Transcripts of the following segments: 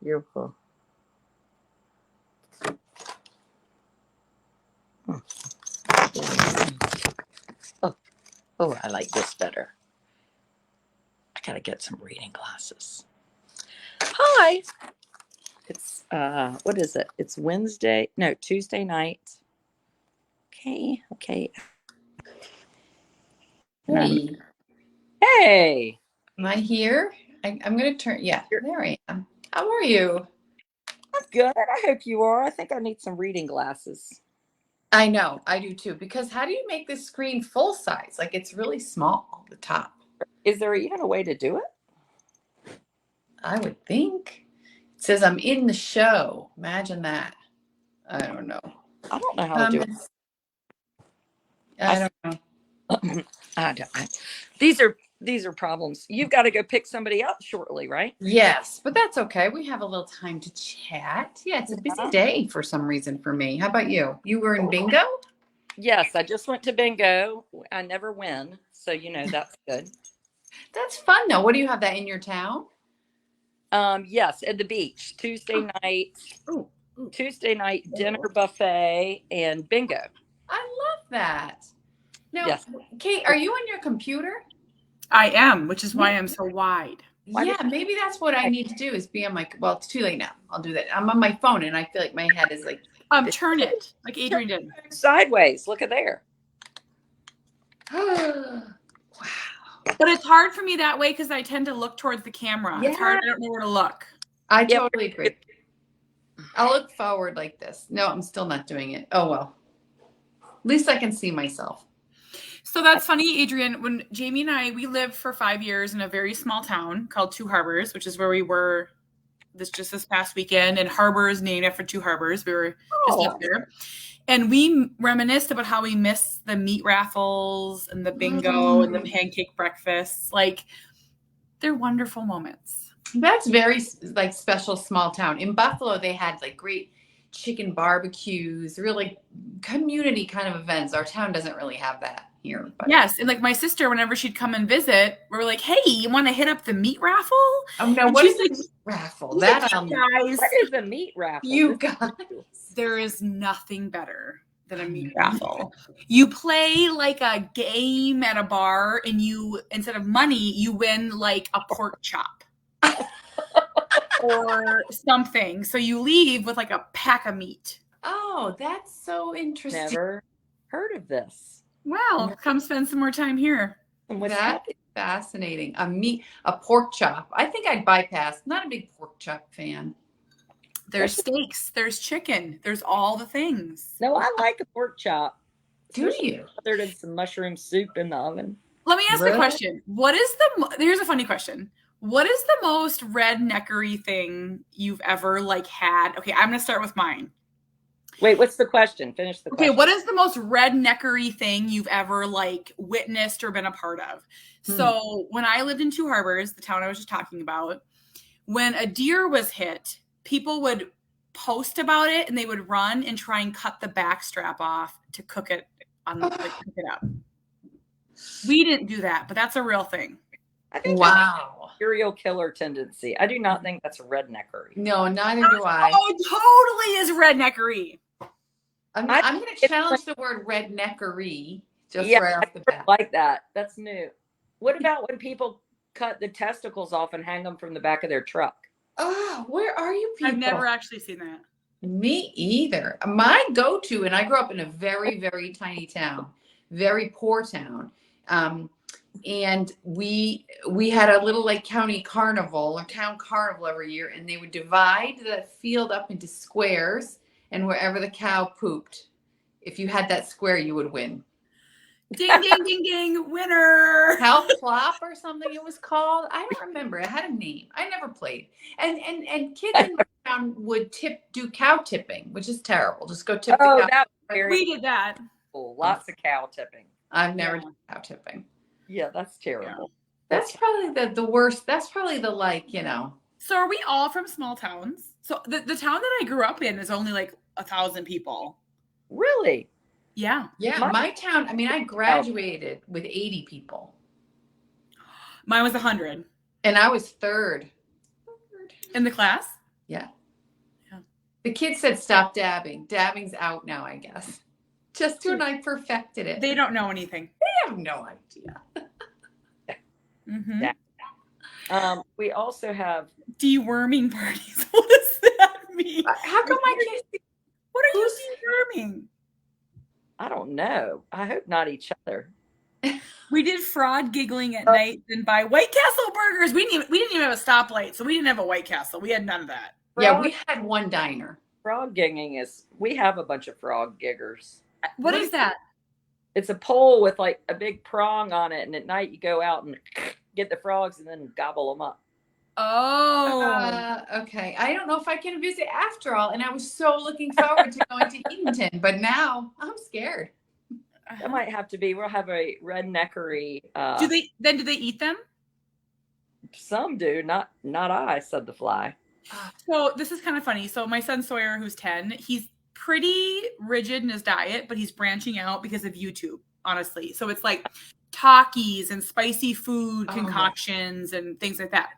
Beautiful. Oh, oh, I like this better. I gotta get some reading glasses. Hi. It's what is it? It's Wednesday. No, Tuesday night. Okay. Hey. Hey. Am I here? I'm going to turn. Yeah, there I am. How are you? I'm good. I hope you are. I think I need some reading glasses. I know. I do too. Because how do you make this screen full size? Like it's really small, the top. Is there even a way to do it? I would think. It says I'm in the show. Imagine that. I don't know. I don't know how to do it. I don't know. I don't. These are problems. You've got to go pick somebody up shortly, right? Yes, but that's okay. We have a little time to chat. Yeah, it's a busy day for some reason for me. How about you? You were in bingo? Yes, I just went to bingo. I never win, so that's good. That's fun though. What do you have that in your town? Yes, at the beach. Tuesday night. Ooh. Tuesday night dinner buffet and bingo. I love that. Now, Yes. Kate, are you on your computer? I am, which is why I'm so wide. Yeah, maybe that's what I need to do is be on my, well, it's too late now. I'll do that. I'm on my phone and I feel like my head is like. Turn it like Adrian did. Sideways. Look at there. Wow. But it's hard for me that way because I tend to look towards the camera. Yeah. It's hard. I don't know where to look. I totally agree. I'll look forward like this. No, I'm still not doing it. Oh, well. At least I can see myself. So that's funny, Adrian. When Jamie and we lived for 5 years in a very small town called Two Harbors, which is where we were this past weekend. And Harbor is named after two harbors. We were just up there. And we reminisced about how we miss the meat raffles and the bingo and the pancake breakfasts. Like, they're wonderful moments. That's very like special small town. In Buffalo, they had like great chicken barbecues, really community kind of events. Our town doesn't really have that here. But. Yes. And like my sister, whenever she'd come and visit, we were like, hey, you want to hit up the meat raffle? Oh, no. What is a meat raffle? Guys, what is a meat raffle? You guys. There is nothing better than a meat raffle. You play like a game at a bar and you, instead of money, you win like a pork chop or something. So you leave with like a pack of meat. Oh, that's so interesting. Never heard of this. Well, come spend some more time here. That is fascinating. A pork chop. I think I'd bypass. Not a big pork chop fan. There's steaks, there's chicken, there's all the things. No, I like a pork chop. Do you? Other than some mushroom soup in the oven. Let me ask a question. Here's a funny question. What is the most redneckery thing you've ever had? Okay, I'm going to start with mine. Wait, what's the question? Finish the question. Okay, what is the most redneckery thing you've ever witnessed or been a part of? So when I lived in Two Harbors, the town I was just talking about, when a deer was hit, people would post about it and they would run and try and cut the back strap off to cook it cook it up. We didn't do that, but that's a real thing. I think wow. Serial killer tendency. I do not think that's a redneckery. No, neither do I. Oh, it totally is redneckery. I'm going to challenge the word redneckery right off the bat. Like that. That's new. What about when people cut the testicles off and hang them from the back of their truck? Oh, where are you people? I've never actually seen that. Me either. My go-to, and I grew up in a very, very tiny town, very poor town. And we had a little county carnival or town carnival every year, and they would divide the field up into squares, and wherever the cow pooped, if you had that square, you would win. Ding, ding, ding, ding, winner. Cow plop or something it was called. I don't remember. It had a name. I never played. And kids in my town would do cow tipping, which is terrible. Just go tip the cow. We did that. Cool. Lots of cow tipping. I've never done cow tipping. Yeah, that's terrible. That's probably the worst. That's probably the So are we all from small towns? So the town that I grew up in is only 1,000 people. Really? Yeah. Yeah, my town, I graduated with 80 people. Mine was 100. And I was third. In the class? Yeah. Yeah. The kids said stop dabbing. Dabbing's out now, I guess. Just when I perfected it. They don't know anything. They have no idea. Mm-hmm. Yeah. We also have Deworming parties. What does that mean? How come I can't see? What are Who's- you deworming? I don't know. I hope not each other. We did fraud giggling at night and buy White Castle burgers. We didn't even have a stoplight, so we didn't have a White Castle. We had none of that. Yeah, we had one diner. Frog gigging is, we have a bunch of frog giggers. What is that? It's a pole with like a big prong on it, and at night you go out and get the frogs and then gobble them up. Oh. Okay. I don't know if I can visit after all. And I was so looking forward to going to Eatonton, but now I'm scared. That might have to be. We'll have a redneckery. Do they eat them? Some do, not I, said the fly. So this is kind of funny. So my son Sawyer, who's 10, he's pretty rigid in his diet, but he's branching out because of YouTube, honestly. So it's like Takis and spicy food concoctions and things like that.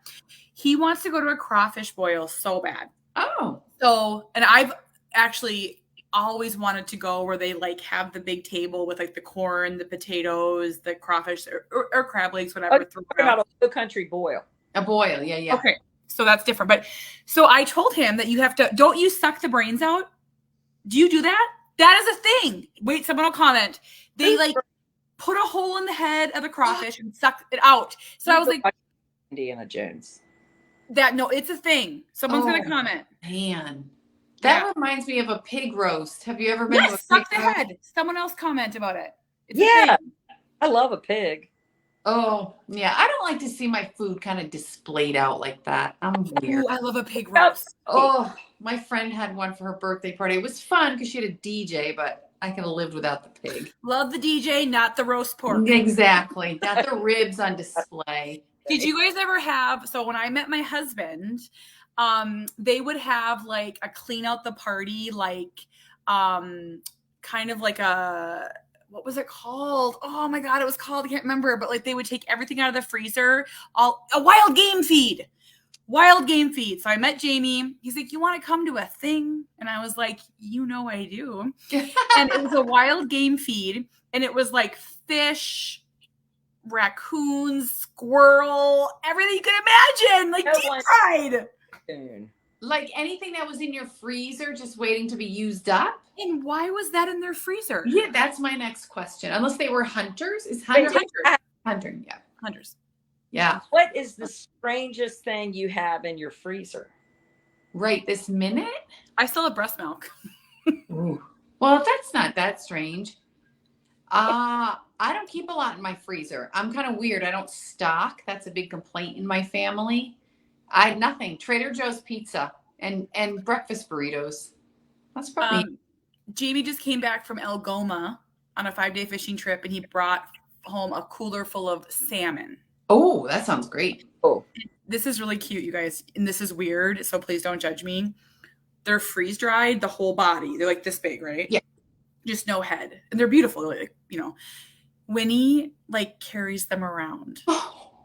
He wants to go to a crawfish boil so bad. Oh. So, and I've actually always wanted to go where they like have the big table with like the corn, the potatoes, the crawfish or crab legs, whatever. Talking about a low country boil. A boil, yeah. Okay. So that's different. But so I told him that you have to, don't you suck the brains out? Do you do that? That is a thing. Wait, someone will comment. They like put a hole in the head of the crawfish and suck it out. So I was like, Indiana Jones. no, it's a thing. Someone's going to comment. Man. That reminds me of a pig roast. Have you ever been to a suck pig the roast? head. Someone else comment about it. It's Yeah. I love a pig. Oh, yeah. I don't like to see my food kind of displayed out like that. I'm weird. Ooh, I love a pig roast. Oh, my friend had one for her birthday party. It was fun because she had a DJ, but I could have lived without the pig. Love the DJ, not the roast pork. Exactly. Not the ribs on display. Did you guys ever have, so when I met my husband, they would have like a clean out the party, like kind of like a, what was it called? Oh my God, it was called, I can't remember, but like they would take everything out of the freezer, a wild game feed. Wild game feed. So I met Jamie. He's like, you want to come to a thing? And I was like, you know I do. And it was a wild game feed. And it was like fish, raccoons, squirrel, everything you could imagine. Like deep fried. Like anything that was in your freezer just waiting to be used up? And why was that in their freezer? Yeah, that's my next question. Unless they were hunters. Is hunting? Hunting, yeah. Hunters. Yeah. What is the strangest thing you have in your freezer? Right this minute? I still have breast milk. Ooh. Well, that's not that strange. I don't keep a lot in my freezer. I'm kind of weird. I don't stock. That's a big complaint in my family. Nothing. Trader Joe's pizza and breakfast burritos. That's probably. Jamie just came back from El Goma on a 5-day fishing trip, and he brought home a cooler full of salmon. Oh, that sounds great. Oh, this is really cute, you guys. And this is weird, so please don't judge me. They're freeze dried, the whole body. They're like this big, right? Yeah. Just no head. And they're beautiful. They're like, Winnie like carries them around.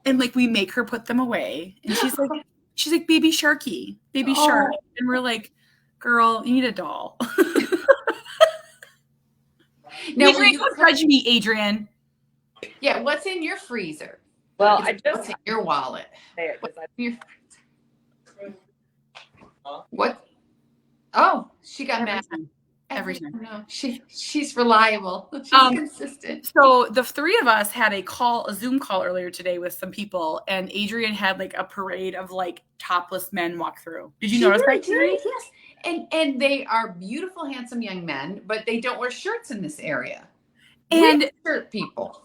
And like we make her put them away. And she's like, baby sharky, baby shark. And we're like, girl, you need a doll. Now, Adrian, don't judge me, Adrian. Yeah, what's in your freezer? well, What's in your wallet? What? Oh, she got mad. Every time. No, she's reliable. She's consistent. So the three of us had a Zoom call earlier today with some people, and Adrian had like a parade of like topless men walk through. Did you notice that? Yes. And they are beautiful, handsome young men, but they don't wear shirts in this area. And we're shirt people.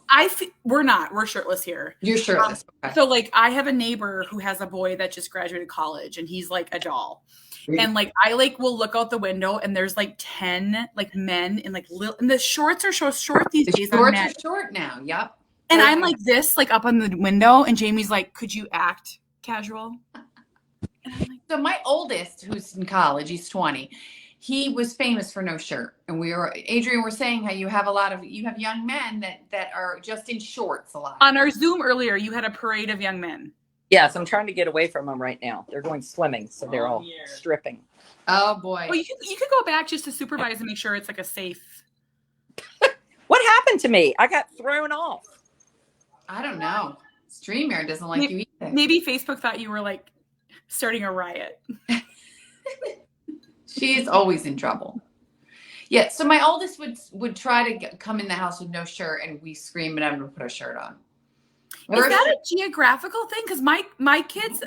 We're shirtless here. You're shirtless. Okay. So like I have a neighbor who has a boy that just graduated college, and he's like a doll. And like I like will look out the window and there's like 10 like men in like little, and the shorts are so short these days. The shorts are short now. Yep. And I'm like this, like up on the window, and Jamie's like, "Could you act casual?" And I'm like, so my oldest, who's in college, he's 20. He was famous for no shirt, and Adrian, we're saying how you have young men that are just in shorts a lot. on our Zoom earlier, you had a parade of young men. Yes, I'm trying to get away from them right now. They're going swimming, so they're all stripping. Oh boy. Well, you could go back just to supervise and make sure it's like a safe. What happened to me? I got thrown off. I don't know. StreamYard doesn't like you either. Maybe Facebook thought you were like starting a riot. She's always in trouble. Yeah, so my oldest would try to come in the house with no shirt, and we scream at him to put a shirt on. Is that a geographical thing? Because my kids.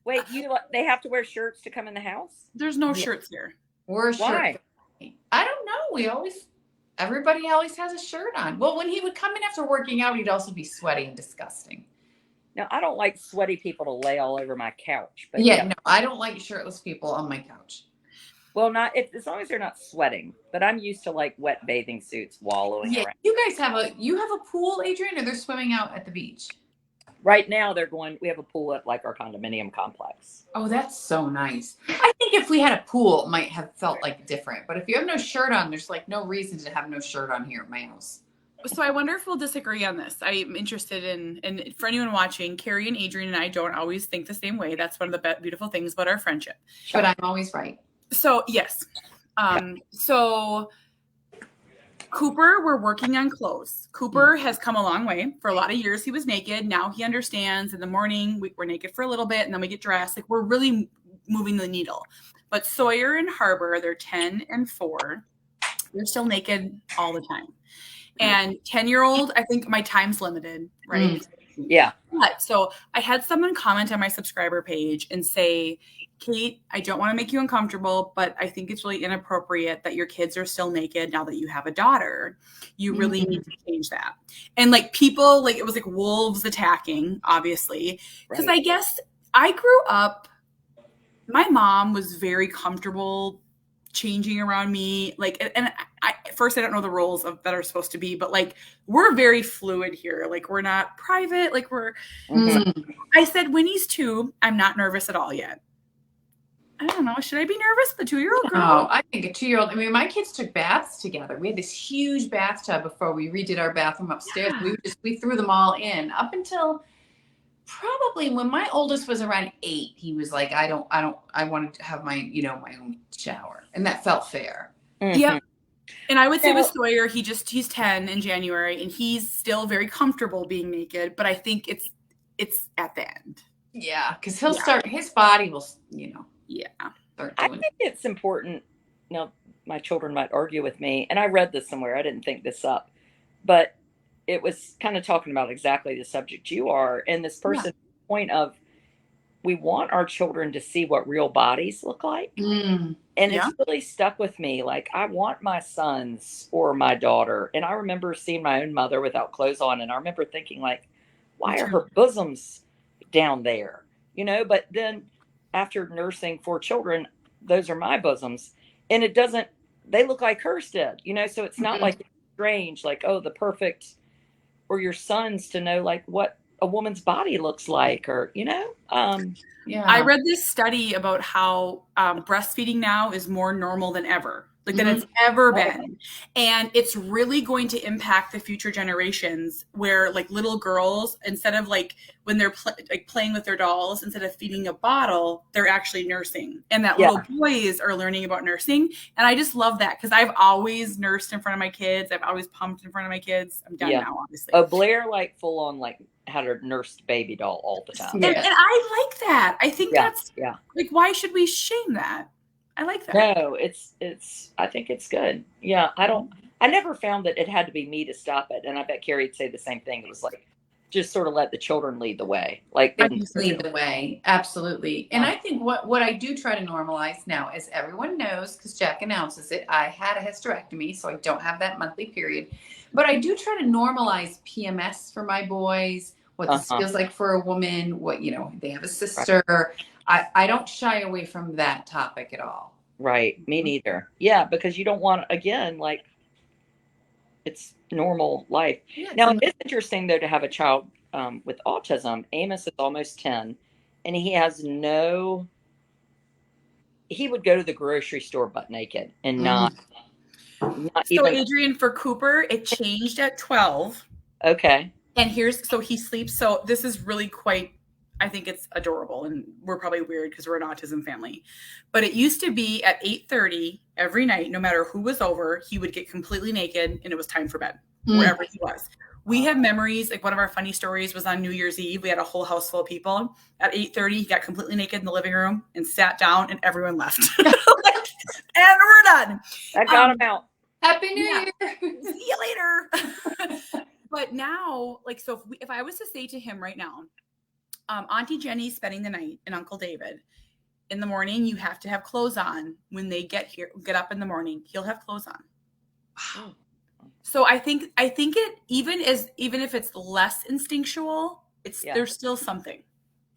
Wait, they have to wear shirts to come in the house? There's no shirts here. We're a shirt. Why? I don't know. Everybody always has a shirt on. Well, when he would come in after working out, he'd also be sweaty and disgusting. Now, I don't like sweaty people to lay all over my couch. But yeah, no, I don't like shirtless people on my couch. Well, as long as they're not sweating. But I'm used to like wet bathing suits wallowing around. You guys have a pool, Adrian, or they're swimming out at the beach? Right now, we have a pool at like our condominium complex. Oh, that's so nice. I think if we had a pool, it might have felt like different. But if you have no shirt on, there's like no reason to have no shirt on here at my house. So I wonder if we'll disagree on this. I'm interested and for anyone watching, Carrie and Adrian and I don't always think the same way. That's one of the beautiful things about our friendship. But I'm always right. So, yes. So Cooper, we're working on clothes. Cooper has come a long way. For a lot of years, he was naked. Now he understands. In the morning, we're naked for a little bit, and then we get dressed. Like, we're really moving the needle. But Sawyer and Harbor, they're 10 and 4. They're still naked all the time. And 10-year-old, I think my time's limited, right? Yeah. But so I had someone comment on my subscriber page and say, Kate, I don't want to make you uncomfortable, but I think it's really inappropriate that your kids are still naked now that you have a daughter. You really need to change that. And like people, like it was like wolves attacking, obviously. Because I guess I grew up, my mom was very comfortable changing around me. Like, and first, I don't know the roles that are supposed to be, but like, we're very fluid here. Like, we're not private. Like so I said, when he's 2, I'm not nervous at all yet. I don't know. Should I be nervous? The 2-year-old girl? No, I think a 2-year-old. I mean, my kids took baths together. We had this huge bathtub before we redid our bathroom upstairs. Yeah. We threw them all in up until probably when my oldest was around 8. He was like, I wanted to have my own shower, and that felt fair. Mm-hmm. Yeah. And I would say with Sawyer, he's 10 in January, and he's still very comfortable being naked. But I think it's at the end. Yeah, because he'll start. His body will, Yeah. I think it's important. Now, my children might argue with me, and I read this somewhere. I didn't think this up, but it was kind of talking about exactly the subject you are. And this person's point of, we want our children to see what real bodies look like. And it's really stuck with me. Like, I want my sons or my daughter. And I remember seeing my own mother without clothes on. And I remember thinking, like, why are her bosoms down there? But then after nursing 4 children, those are my bosoms. And they look like hers did, so it's not like strange, like, oh, the perfect, or your sons to know like what a woman's body looks like, or, I read this study about how breastfeeding now is more normal than ever. Like than it's ever been. And it's really going to impact the future generations where like little girls, instead of like when they're playing with their dolls, instead of feeding a bottle, they're actually nursing. And that little boys are learning about nursing. And I just love that because I've always nursed in front of my kids. I've always pumped in front of my kids. I'm done now, obviously. Oh, Blair like full on like had a nursed baby doll all the time. And I like that. I think that's like, why should we shame that? I like that. No, I think it's good. Yeah. I never found that it had to be me to stop it. And I bet Carrie'd say the same thing. It was like, just sort of let the children lead the way. Like lead the way. Absolutely. And I think what I do try to normalize now, as everyone knows, because Jack announces it, I had a hysterectomy, so I don't have that monthly period. But I do try to normalize PMS for my boys, what this feels like for a woman, what, they have a sister. Right. I don't shy away from that topic at all. Right. Me neither. Yeah. Because you don't want, again, like, it's normal life. Yeah, now, it's interesting, though, to have a child with autism. Amos is almost 10, and he would go to the grocery store butt naked and not so even. Adrian, for Cooper, it changed at 12. Okay. And so he sleeps. So this is really quite I think it's adorable, and we're probably weird because we're an autism family. But it used to be at 8:30 every night, no matter who was over, he would get completely naked and it was time for bed, wherever he was. We have memories, like one of our funny stories was on New Year's Eve. We had a whole house full of people. At 8:30, he got completely naked in the living room and sat down and everyone left. And we're done. I got him out. Happy New Year. See you later. But now, like, so if I was to say to him right now, Auntie Jenny's spending the night and Uncle David, in the morning, you have to have clothes on. When they get up in the morning, he'll have clothes on. Wow. So I think it even if it's less instinctual, there's still something.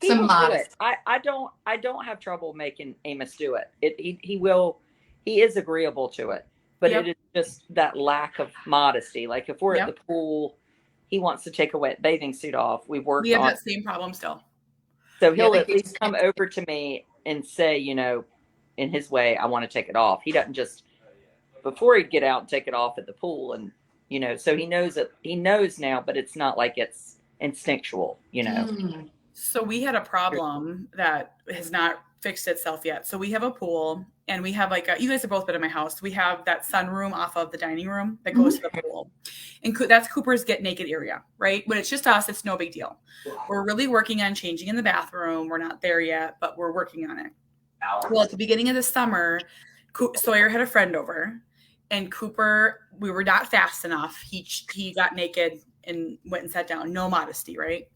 He will do it. I don't have trouble making Amos do it. He is agreeable to it, but it is just that lack of modesty. Like if we're at the pool, he wants to take a wet bathing suit off. We have that same problem still. So he'll at least come over to me and say, in his way, I want to take it off. He doesn't just, before he'd get out and take it off at the pool. And, so he knows now, but it's not like it's instinctual, So we had a problem that has not fixed itself yet. So we have a pool and we have you guys have both been in my house. We have that sunroom off of the dining room that goes to the pool. And that's Cooper's get naked area, right? When it's just us, it's no big deal. We're really working on changing in the bathroom. We're not there yet, but we're working on it. Well, at the beginning of the summer, Sawyer had a friend over and Cooper, we were not fast enough. He got naked and went and sat down. No modesty, right?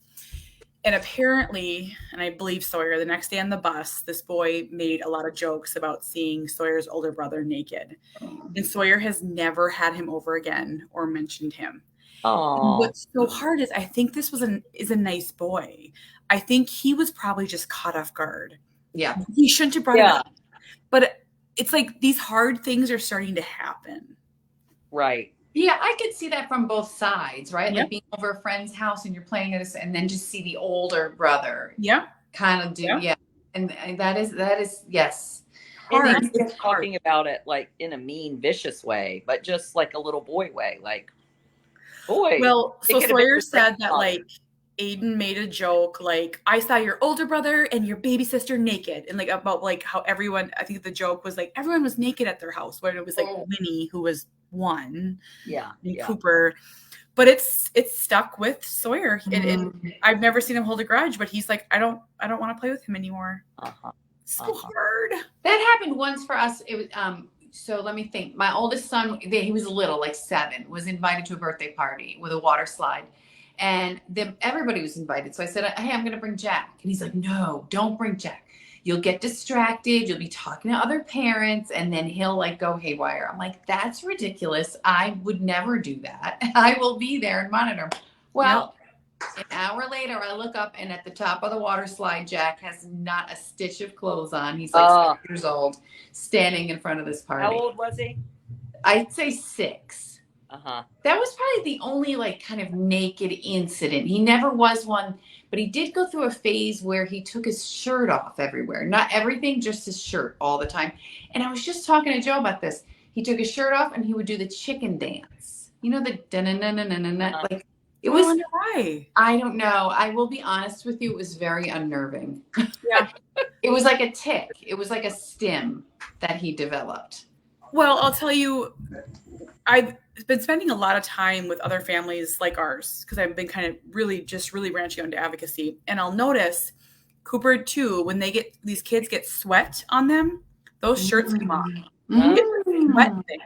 And apparently, and I believe Sawyer, the next day on the bus, this boy made a lot of jokes about seeing Sawyer's older brother naked. And Sawyer has never had him over again or mentioned him. Oh. What's so hard is I think this is a nice boy. I think he was probably just caught off guard. Yeah. He shouldn't have brought it up. But it's like these hard things are starting to happen. Right. Yeah, I could see that from both sides, right? Like being over a friend's house and you're playing at and then just see the older brother. Yeah. Kind of do. Yeah. And that is yes. And he's just talking about it like in a mean, vicious way, but just like a little boy way. Like, boy. Well, so Sawyer said that like Aiden made a joke like, I saw your older brother and your baby sister naked. And like about like how everyone, I think the joke was like everyone was naked at their house, where it was like Winnie, who was one. Yeah. And Cooper. But it's stuck with Sawyer. And I've never seen him hold a grudge, but he's like, I don't want to play with him anymore. So hard. That happened once for us. It was so let me think. My oldest son, he was little, like 7, was invited to a birthday party with a water slide. And then everybody was invited. So I said, hey, I'm going to bring Jack. And he's like, no, don't bring Jack. You'll get distracted. You'll be talking to other parents. And then he'll like go haywire. I'm like, that's ridiculous. I would never do that. I will be there and monitor. Well, an hour later, I look up and at the top of the water slide, Jack has not a stitch of clothes on. He's like 6 years old, standing in front of this party. How old was he? I'd say 6. That was probably the only like kind of naked incident. He never was one, but he did go through a phase where he took his shirt off everywhere. Not everything, just his shirt all the time. And I was just talking to Joe about this. He took his shirt off and he would do the chicken dance. You know, the da-na-na-na-na-na. Like it was. Why? I don't know. I will be honest with you. It was very unnerving. Yeah. It was like a tick. It was like a stim that he developed. Well, I'll tell you, I've been spending a lot of time with other families like ours because I've been kind of really branching onto advocacy. And I'll notice Cooper too, when these kids get sweat on them, those shirts come off. Sweat thing.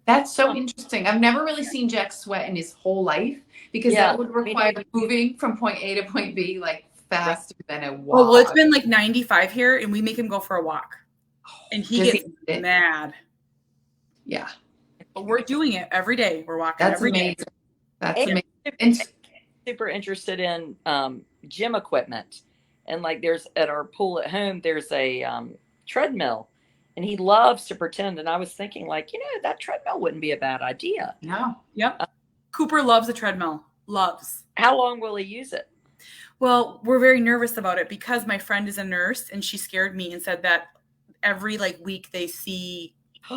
That's so interesting. I've never really seen Jack sweat in his whole life because that would require moving from point A to point B like faster than a walk. Well, it's been like 95 here and we make him go for a walk. And he gets mad. Yeah. But we're doing it every day. We're walking every day. That's amazing. Super interested in gym equipment. And like there's at our pool at home, there's a treadmill. And he loves to pretend. And I was thinking like, that treadmill wouldn't be a bad idea. No. Yep. Cooper loves a treadmill. Loves. How long will he use it? Well, we're very nervous about it because my friend is a nurse and she scared me and said that every week they see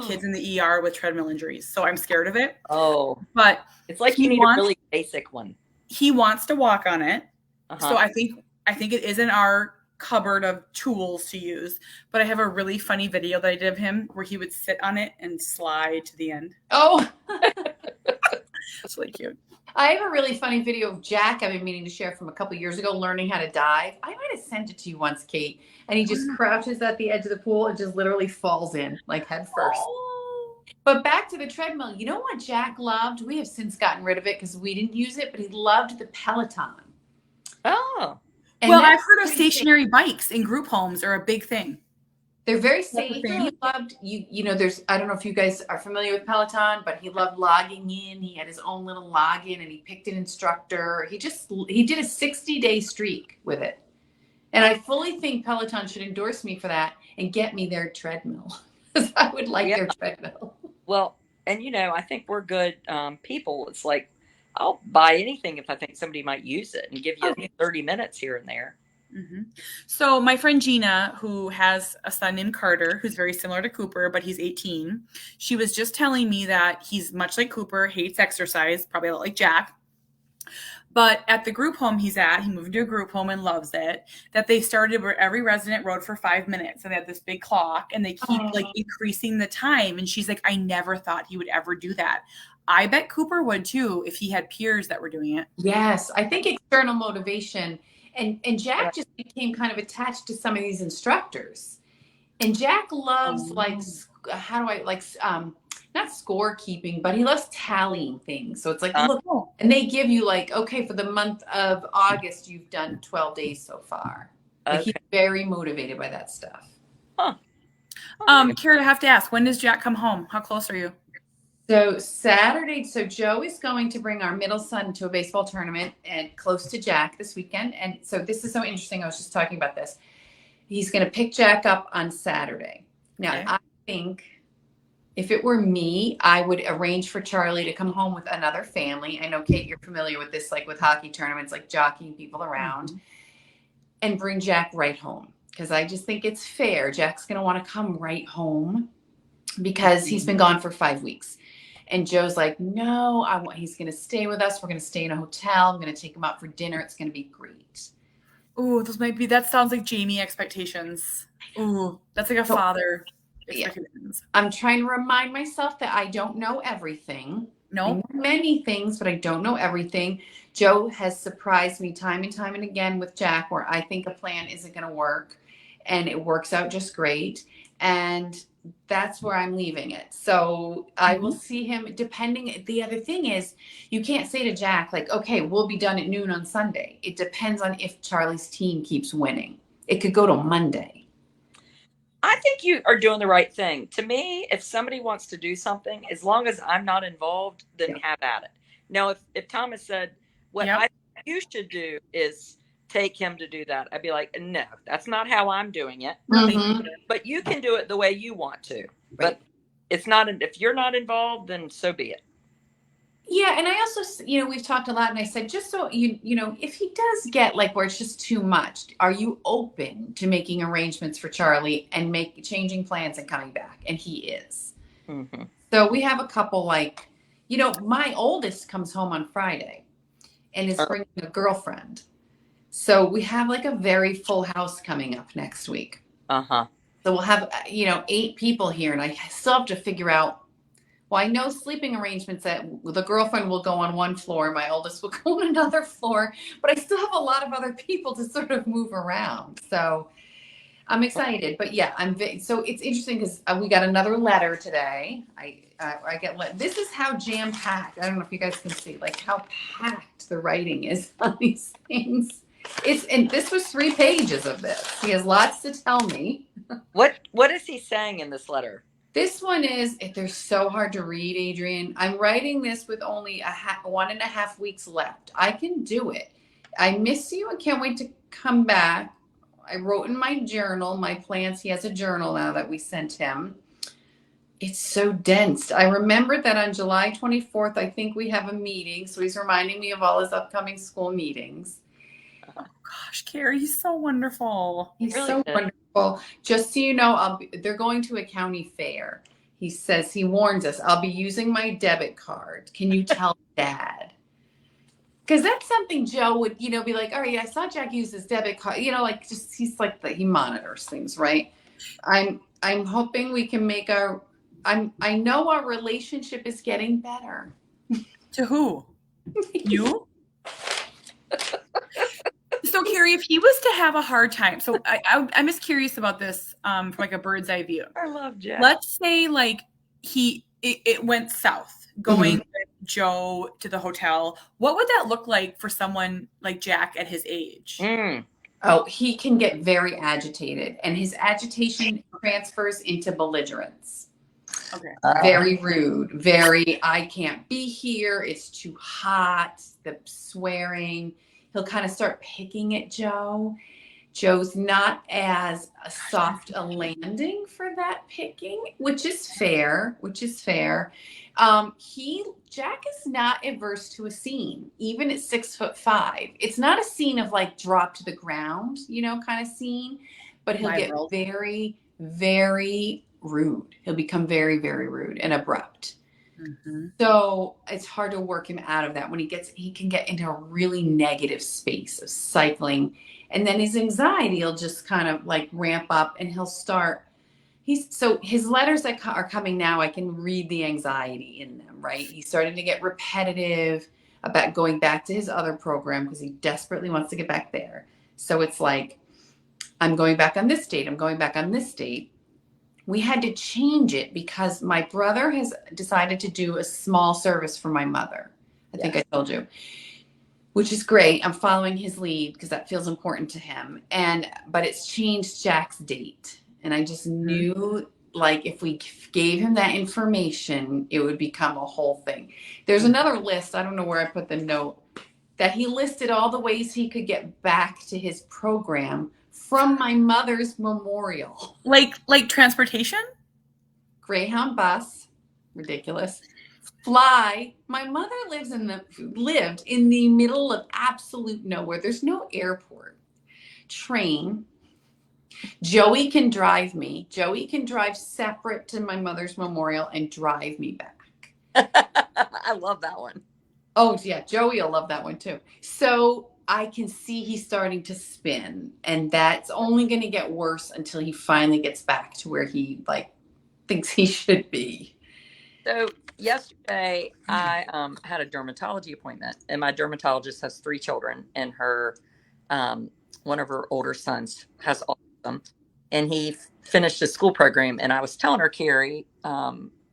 kids in the ER with treadmill injuries. So I'm scared of it. Oh, but it's like you need a really basic one. He wants to walk on it. So I I think it is in our cupboard of tools to use, but I have a really funny video that I did of him where he would sit on it and slide to the end. Oh, It's really cute. I have a really funny video of Jack I've been meaning to share from a couple years ago, learning how to dive. I might have sent it to you once, Kate. And he just crouches at the edge of the pool and just literally falls in, like head first. Oh. But back to the treadmill. You know what Jack loved? We have since gotten rid of it because we didn't use it, but he loved the Peloton. Oh. And Well, that's I've heard of pretty stationary bikes in group homes are a big thing. They're very That's the safe. thing. He loved you know, there's I don't know if you guys are familiar with Peloton, but he loved logging in. He had his own little login and he picked an instructor. He did a 60-day streak with it. And I fully think Peloton should endorse me for that and get me their treadmill. Because I would like their treadmill. Well, and I think we're good people. It's like, I'll buy anything if I think somebody might use it and give you 30 minutes here and there. Mm-hmm. So my friend Gina, who has a son named Carter, who's very similar to Cooper, but he's 18. She was just telling me that he's much like Cooper, hates exercise, probably a lot like Jack. But at the group home he's at, he moved into a group home and loves it, that they started where every resident rode for 5 minutes. And they had this big clock and they keep like increasing the time. And she's like, I never thought he would ever do that. I bet Cooper would too if he had peers that were doing it. Yes, I think external motivation. And Jack just became kind of attached to some of these instructors. And Jack loves not scorekeeping, but he loves tallying things. So it's like, look, and they give you like, okay, for the month of August, you've done 12 days so far. Like he's very motivated by that stuff. Huh. Carrie, I have to ask, when does Jack come home? How close are you? So Saturday, so Joe is going to bring our middle son to a baseball tournament and close to Jack this weekend. And so this is so interesting. I was just talking about this. He's going to pick Jack up on Saturday. Now, I think if it were me, I would arrange for Charlie to come home with another family. I know, Kate, you're familiar with this, like with hockey tournaments, like jockeying people around, and bring Jack right home. Because I just think it's fair. Jack's going to want to come right home because he's been gone for 5 weeks. And Joe's like, no, he's going to stay with us. We're going to stay in a hotel. I'm going to take him out for dinner. It's going to be great. Ooh, that sounds like Jamie expectations. Ooh, that's like a father expectations. I'm trying to remind myself that I don't know everything. No. I know many things, but I don't know everything. Joe has surprised me time and time and again with Jack where I think a plan isn't going to work and it works out just great. And that's where I'm leaving it. So I will see him depending. The other thing is you can't say to Jack, like, okay, we'll be done at noon on Sunday. It depends on if Charlie's team keeps winning. It could go to Monday. I think you are doing the right thing. To me, if somebody wants to do something, as long as I'm not involved, then have at it. Now, if Thomas said, what I think you should do is take him to do that, I'd be like, no, that's not how I'm doing it. But you can do it the way you want to. But it's not, if you're not involved, then so be it. Yeah. And I also, we've talked a lot and I said, just so if he does get like where it's just too much, are you open to making arrangements for Charlie and changing plans and coming back? And he is. So we have a couple my oldest comes home on Friday and is bringing a girlfriend. So we have like a very full house coming up next week. So we'll have, 8 people here and I still have to figure out, well, I know sleeping arrangements that the girlfriend will go on one floor, my oldest will go on another floor, but I still have a lot of other people to sort of move around. So I'm excited, but yeah, so it's interesting because we got another letter today. This is how jam-packed, I don't know if you guys can see, like how packed the writing is on these things. And this was 3 pages of this. He has lots to tell me. What is he saying in this letter? This one they're so hard to read, Adrian. I'm writing this with only 1.5 weeks left. I can do it. I miss you. I can't wait to come back. I wrote in my journal, my plans. He has a journal now that we sent him. It's so dense. I remembered that on July 24th, I think we have a meeting. So he's reminding me of all his upcoming school meetings. Oh gosh, Carrie, he's so wonderful. He's really so wonderful. Just so you know, they're going to a county fair. He says, he warns us, I'll be using my debit card. Can you tell Dad? Because that's something Joe would, be like, all right, I saw Jack use his debit card, like just he's like he monitors things, right? I'm hoping we can make I know our relationship is getting better. To who? You? So Carrie, if he was to have a hard time, so I'm just curious about this from like a bird's eye view. I love Jack. Let's say like it went south going with Joe to the hotel. What would that look like for someone like Jack at his age? Oh, he can get very agitated, and his agitation transfers into belligerence. Okay. Very rude, very, I can't be here. It's too hot. The swearing. He'll kind of start picking at Joe. Joe's not as soft a landing for that picking, which is fair. Jack is not averse to a scene, even at 6'5". It's not a scene of like drop to the ground, kind of scene, but he'll get very, very rude. He'll become very, very rude and abrupt. Mm-hmm. So it's hard to work him out of that. When he can get into a really negative space of cycling, and then his anxiety will just kind of like ramp up, and he'll start. His letters that are coming now, I can read the anxiety in them, right? He's starting to get repetitive about going back to his other program because he desperately wants to get back there. So it's like, I'm going back on this date. I'm going back on this date. We had to change it because my brother has decided to do a small service for my mother. I think I told you, which is great. I'm following his lead because that feels important to him. But it's changed Jack's date. And I just knew, like, if we gave him that information, it would become a whole thing. There's another list. I don't know where I put the note that he listed all the ways he could get back to his program from my mother's memorial. Like transportation? Greyhound bus. Ridiculous. Fly. My mother lived in the middle of absolute nowhere. There's no airport. Train. Joey can drive me. Joey can drive separate to my mother's memorial and drive me back. I love that one. Oh, yeah. Joey will love that one too. So I can see he's starting to spin, and that's only going to get worse until he finally gets back to where he thinks he should be. So yesterday I had a dermatology appointment, and my dermatologist has 3 children, and one of her older sons has autism, and he finished his school program. And I was telling her, Carrie,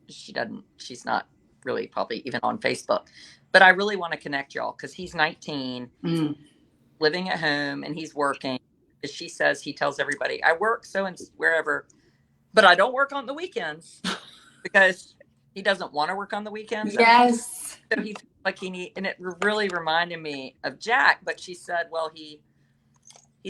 she's not really probably even on Facebook, but I really want to connect y'all because he's 19, living at home, and he's working. As she says, he tells everybody, I work so and wherever, but I don't work on the weekends because he doesn't want to work on the weekends. Yes. So he feels like and it really reminded me of Jack. But she said, well, he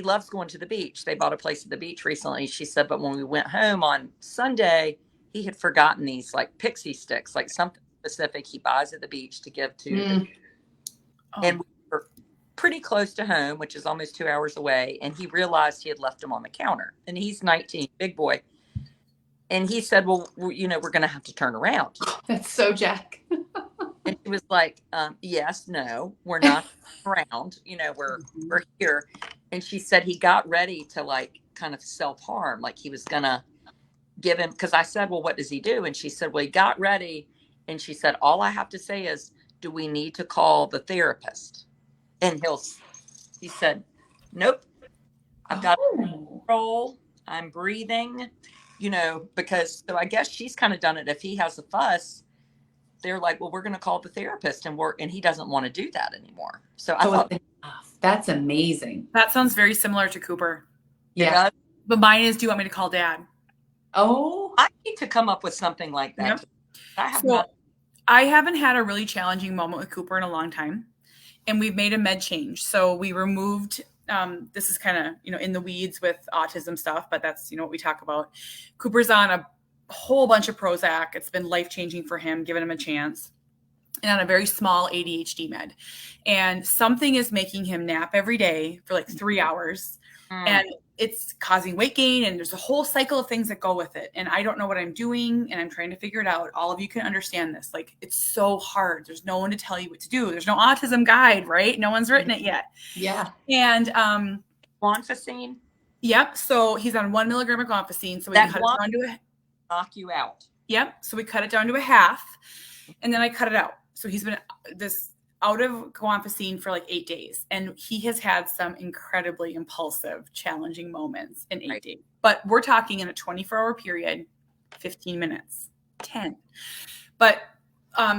loves going to the beach. They bought a place at the beach recently. She said, but when we went home on Sunday, he had forgotten these like pixie sticks, like something specific he buys at the beach to give to and we were pretty close to home, which is almost 2 hours away, and he realized he had left them on the counter. And he's 19, big boy, and he said, well, we're going to have to turn around. That's so Jack. And he was like, yes, no, we're not around, we're here. And she said he got ready to like kind of self-harm, like he was gonna give him, because I said, well, what does he do? And she said, well, he got ready. And she said, all I have to say is, do we need to call the therapist? And he said, nope, I've got control. I'm breathing, because so I guess she's kind of done it. If he has a fuss, they're like, well, we're going to call the therapist, and he doesn't want to do that anymore. So I thought that's amazing. That sounds very similar to Cooper. Yeah. But mine is, do you want me to call Dad? Oh, I need to come up with something like that. Yep. I haven't had a really challenging moment with Cooper in a long time, and we've made a med change. So we removed, this is kind of, in the weeds with autism stuff, but that's, what we talk about. Cooper's on a whole bunch of Prozac. It's been life-changing for him, giving him a chance, and on a very small ADHD med. And something is making him nap every day for like 3 hours. and it's causing weight gain, and there's a whole cycle of things that go with it. And I don't know what I'm doing, and I'm trying to figure it out. All of you can understand this. Like, it's so hard. There's no one to tell you what to do. There's no autism guide, right? No one's written it yet. Yeah. And Guanfacine? yep. So he's on 1 milligram of guanfacine. So we cut it down to a knock you out. Yep. So we cut it down to a half, and then I cut it out. So he's been out of guanfacine for like 8 days, and he has had some incredibly impulsive, challenging moments in 8 days. But we're talking in a 24-hour period, 15 minutes, 10. But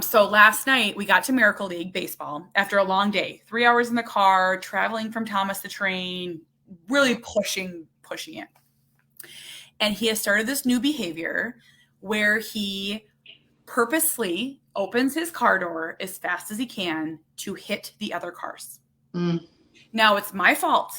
so last night we got to Miracle League baseball after a long day, 3 hours in the car, traveling from Thomas the Train, really pushing it. And he has started this new behavior where he purposely opens his car door as fast as he can to hit the other cars. Now, it's my fault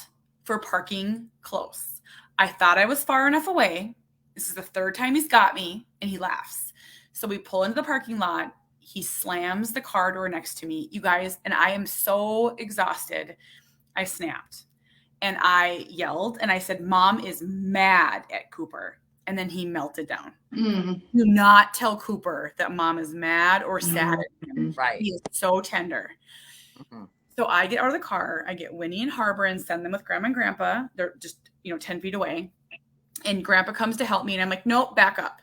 for parking close. I thought I was far enough away. This is the third time he's got me, and he laughs. So we pull into the parking lot. He slams the car door next to me, you guys, and I am so exhausted. I snapped. And I yelled and I said, Mom is mad at Cooper. And then he melted down. Do not tell Cooper that Mom is mad or sad at him. Right. He is so tender. So I get out of the car. I get Winnie and Harbor and send them with Grandma and Grandpa. They're just, 10 feet away. And Grandpa comes to help me. And I'm like, nope, back up.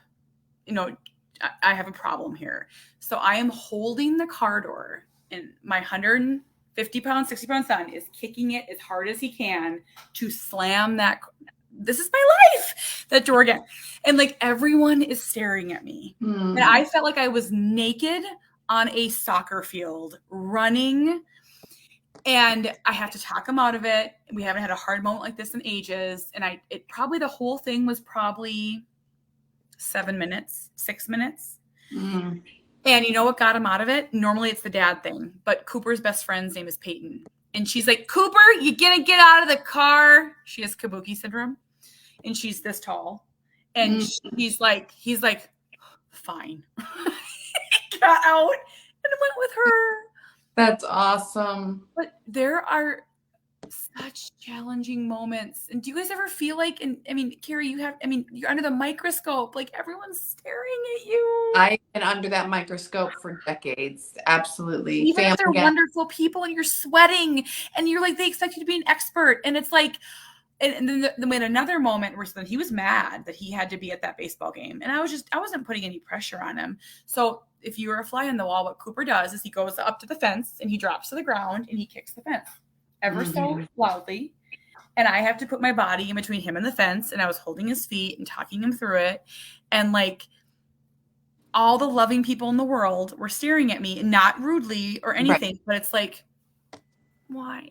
I have a problem here. So I am holding the car door, and my 150-pound, 60-pound son is kicking it as hard as he can to slam that. This is my life, that door again. And like, everyone is staring at me. And I felt like I was naked on a soccer field running, and I have to talk him out of it. We haven't had a hard moment like this in ages. And the whole thing was probably 7 minutes, 6 minutes. And you know what got him out of it? Normally it's the dad thing, but Cooper's best friend's name is Peyton. And she's like, Cooper, you gonna get out of the car? She has Kabuki syndrome, and she's this tall. And he's like, fine. He got out and went with her. That's awesome. But there are such challenging moments. And do you guys ever feel like, Carrie, you're under the microscope, like everyone's staring at you. I've been under that microscope for decades. Absolutely. Even if they're wonderful people and you're sweating and you're like, they expect you to be an expert. And it's like, and then we had another moment where he was mad that he had to be at that baseball game. And I wasn't putting any pressure on him. So if you were a fly on the wall, what Cooper does is he goes up to the fence and he drops to the ground and he kicks the fence ever so loudly. And I have to put my body in between him and the fence. And I was holding his feet and talking him through it. And like, all the loving people in the world were staring at me, not rudely or anything, but it's like, why?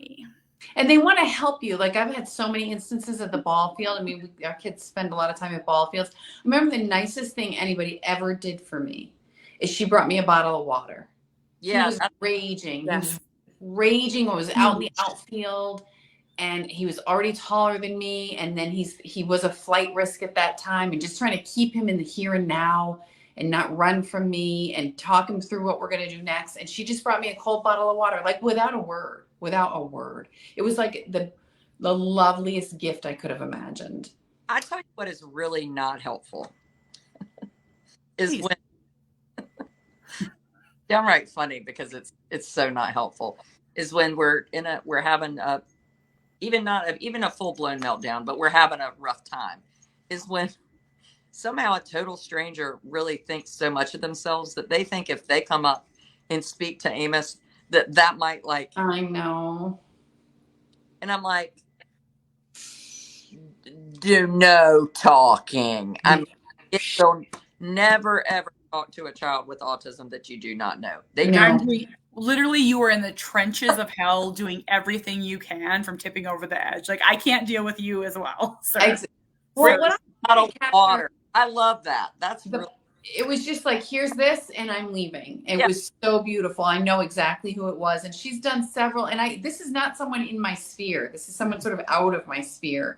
And they want to help you. Like, I've had so many instances at the ball field. Our kids spend a lot of time at ball fields. I remember the nicest thing anybody ever did for me is she brought me a bottle of water. Yeah. He was raging. Yes. He was raging. I was out in the outfield, and he was already taller than me. And then he was a flight risk at that time, and just trying to keep him in the here and now and not run from me and talk him through what we're going to do next. And she just brought me a cold bottle of water, like without a word. It was like the loveliest gift I could have imagined. I tell you what is really not helpful is when downright funny, because it's so not helpful, is when we're having even a full-blown meltdown, but we're having a rough time, is when somehow a total stranger really thinks so much of themselves that they think if they come up and speak to Amos, that might, like, I know. And I'm like, do no talking. You'll never ever talk to a child with autism that you do not know. Literally, you are in the trenches of hell doing everything you can from tipping over the edge. Like, I can't deal with you as well. So. Well, what bottle of water. I love that. It was just like, here's this, and I'm leaving. It was so beautiful. I know exactly who it was. And she's done several. And this is not someone in my sphere. This is someone sort of out of my sphere.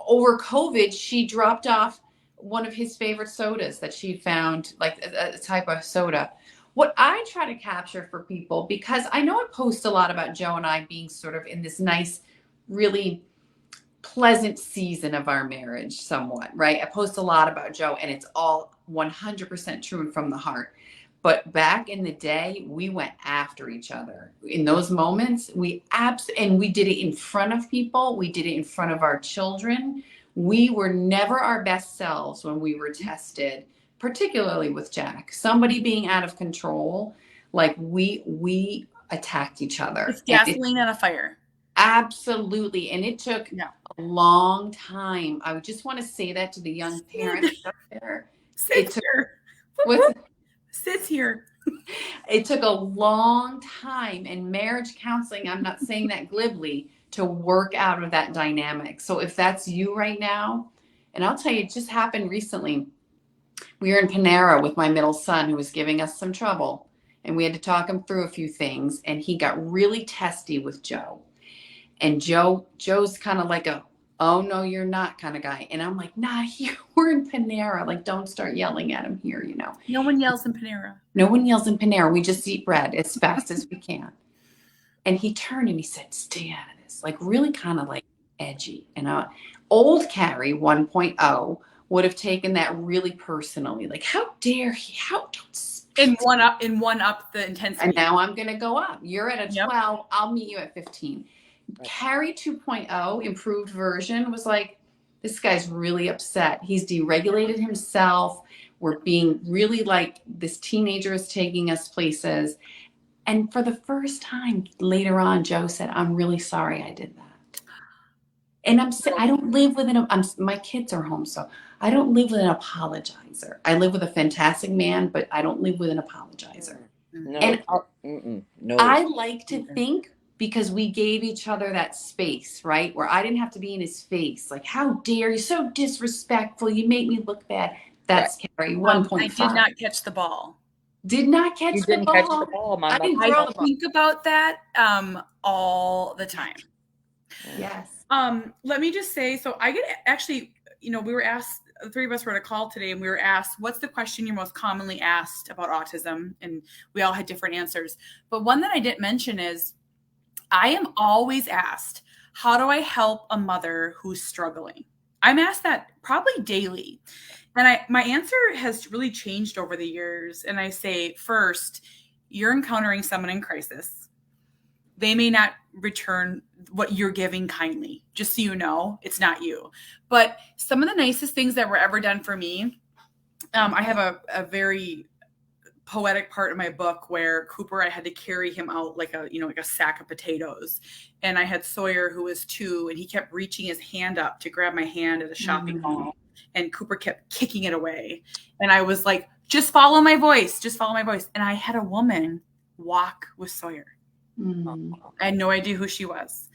Over COVID, she dropped off one of his favorite sodas that she found, like a type of soda. What I try to capture for people, because I know I post a lot about Joe and I being sort of in this nice, really pleasant season of our marriage somewhat, right? I post a lot about Joe, and it's all 100% true and from the heart. But back in the day, we went after each other. In those moments, and we did it in front of people. We did it in front of our children. We were never our best selves when we were tested, particularly with Jack. Somebody being out of control, like we attacked each other. It's gasoline on a fire. Absolutely. And it took a long time. I would just want to say that to the young parents out there. Sit here. It took a long time, and marriage counseling, I'm not saying that glibly, to work out of that dynamic. So if that's you right now, and I'll tell you, it just happened recently. We were in Panera with my middle son who was giving us some trouble, and we had to talk him through a few things, and he got really testy with Joe. And Joe's kind of like a, oh no, you're not kind of guy. And I'm like, nah, here we're in Panera. Like, don't start yelling at him here, you know. No one yells in Panera. No one yells in Panera. We just eat bread as fast as we can. And he turned and he said, stay out of this. Like, really kind of like edgy. And old Carrie 1.0 would have taken that really personally. Like, how dare he? How don't speak. one up the intensity. And now I'm gonna go up. You're at a 12. I'll meet you at 15. Right. Carrie 2.0, improved version, was like, this guy's really upset. He's deregulated himself. We're being really like, this teenager is taking us places. And for the first time later on, Joe said, I'm really sorry I did that. And I don't live with my kids are home, so I don't live with an apologizer. I live with a fantastic man, but I don't live with an apologizer. No, and no. I like to think, because we gave each other that space, right? Where I didn't have to be in his face. Like, how dare you? So disrespectful. You make me look bad. That's right. Carrie 1.5. I did not catch the ball. Did not catch you the didn't ball. Catch the ball. My I think about that all the time. Yes. Let me just say, so I get actually, we were asked, the three of us were on a call today, and we were asked, what's the question you're most commonly asked about autism? And we all had different answers. But one that I didn't mention is, I am always asked, how do I help a mother who's struggling? I'm asked that probably daily. And my answer has really changed over the years. And I say, first, you're encountering someone in crisis. They may not return what you're giving kindly. Just so you know, it's not you. But some of the nicest things that were ever done for me, I have a very poetic part of my book where Cooper, I had to carry him out like a sack of potatoes. And I had Sawyer, who was 2, and he kept reaching his hand up to grab my hand at a shopping mall. And Cooper kept kicking it away. And I was like, just follow my voice. Just follow my voice. And I had a woman walk with Sawyer. I had no idea who she was.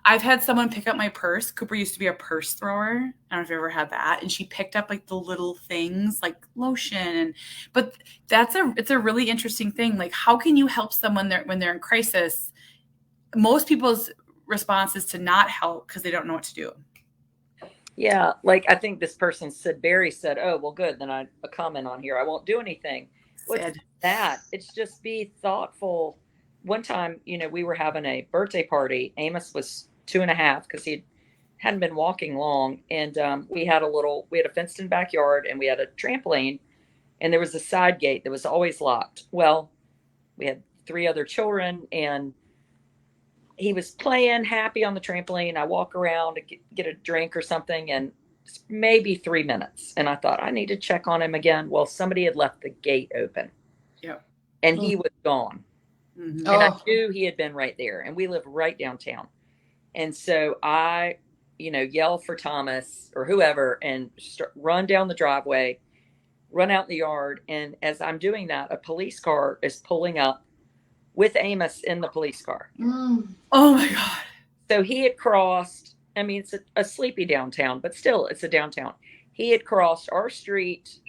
I've had someone pick up my purse. Cooper used to be a purse thrower. I don't know if you ever had that. And she picked up like the little things like lotion. But it's a really interesting thing. Like, how can you help someone when they're in crisis? Most people's response is to not help because they don't know what to do. Yeah. Like, I think this person said, Barry said, oh, well, good. Then a comment on here. I won't do anything. What's that? It's just be thoughtful. One time, we were having a birthday party. Amos was 2.5 because he hadn't been walking long. And we had a fenced in backyard, and we had a trampoline, and there was a side gate that was always locked. Well, we had 3 other children, and he was playing happy on the trampoline. I walk around to get a drink or something, and maybe 3 minutes. And I thought, I need to check on him again. Well, somebody had left the gate open. Yep. And he was gone. Mm-hmm. And I knew he had been right there, and we live right downtown. And so I, yell for Thomas or whoever and run down the driveway, run out in the yard. And as I'm doing that, a police car is pulling up with Amos in the police car. Oh my God. So he had crossed, it's a sleepy downtown, but still it's a downtown. He had crossed our street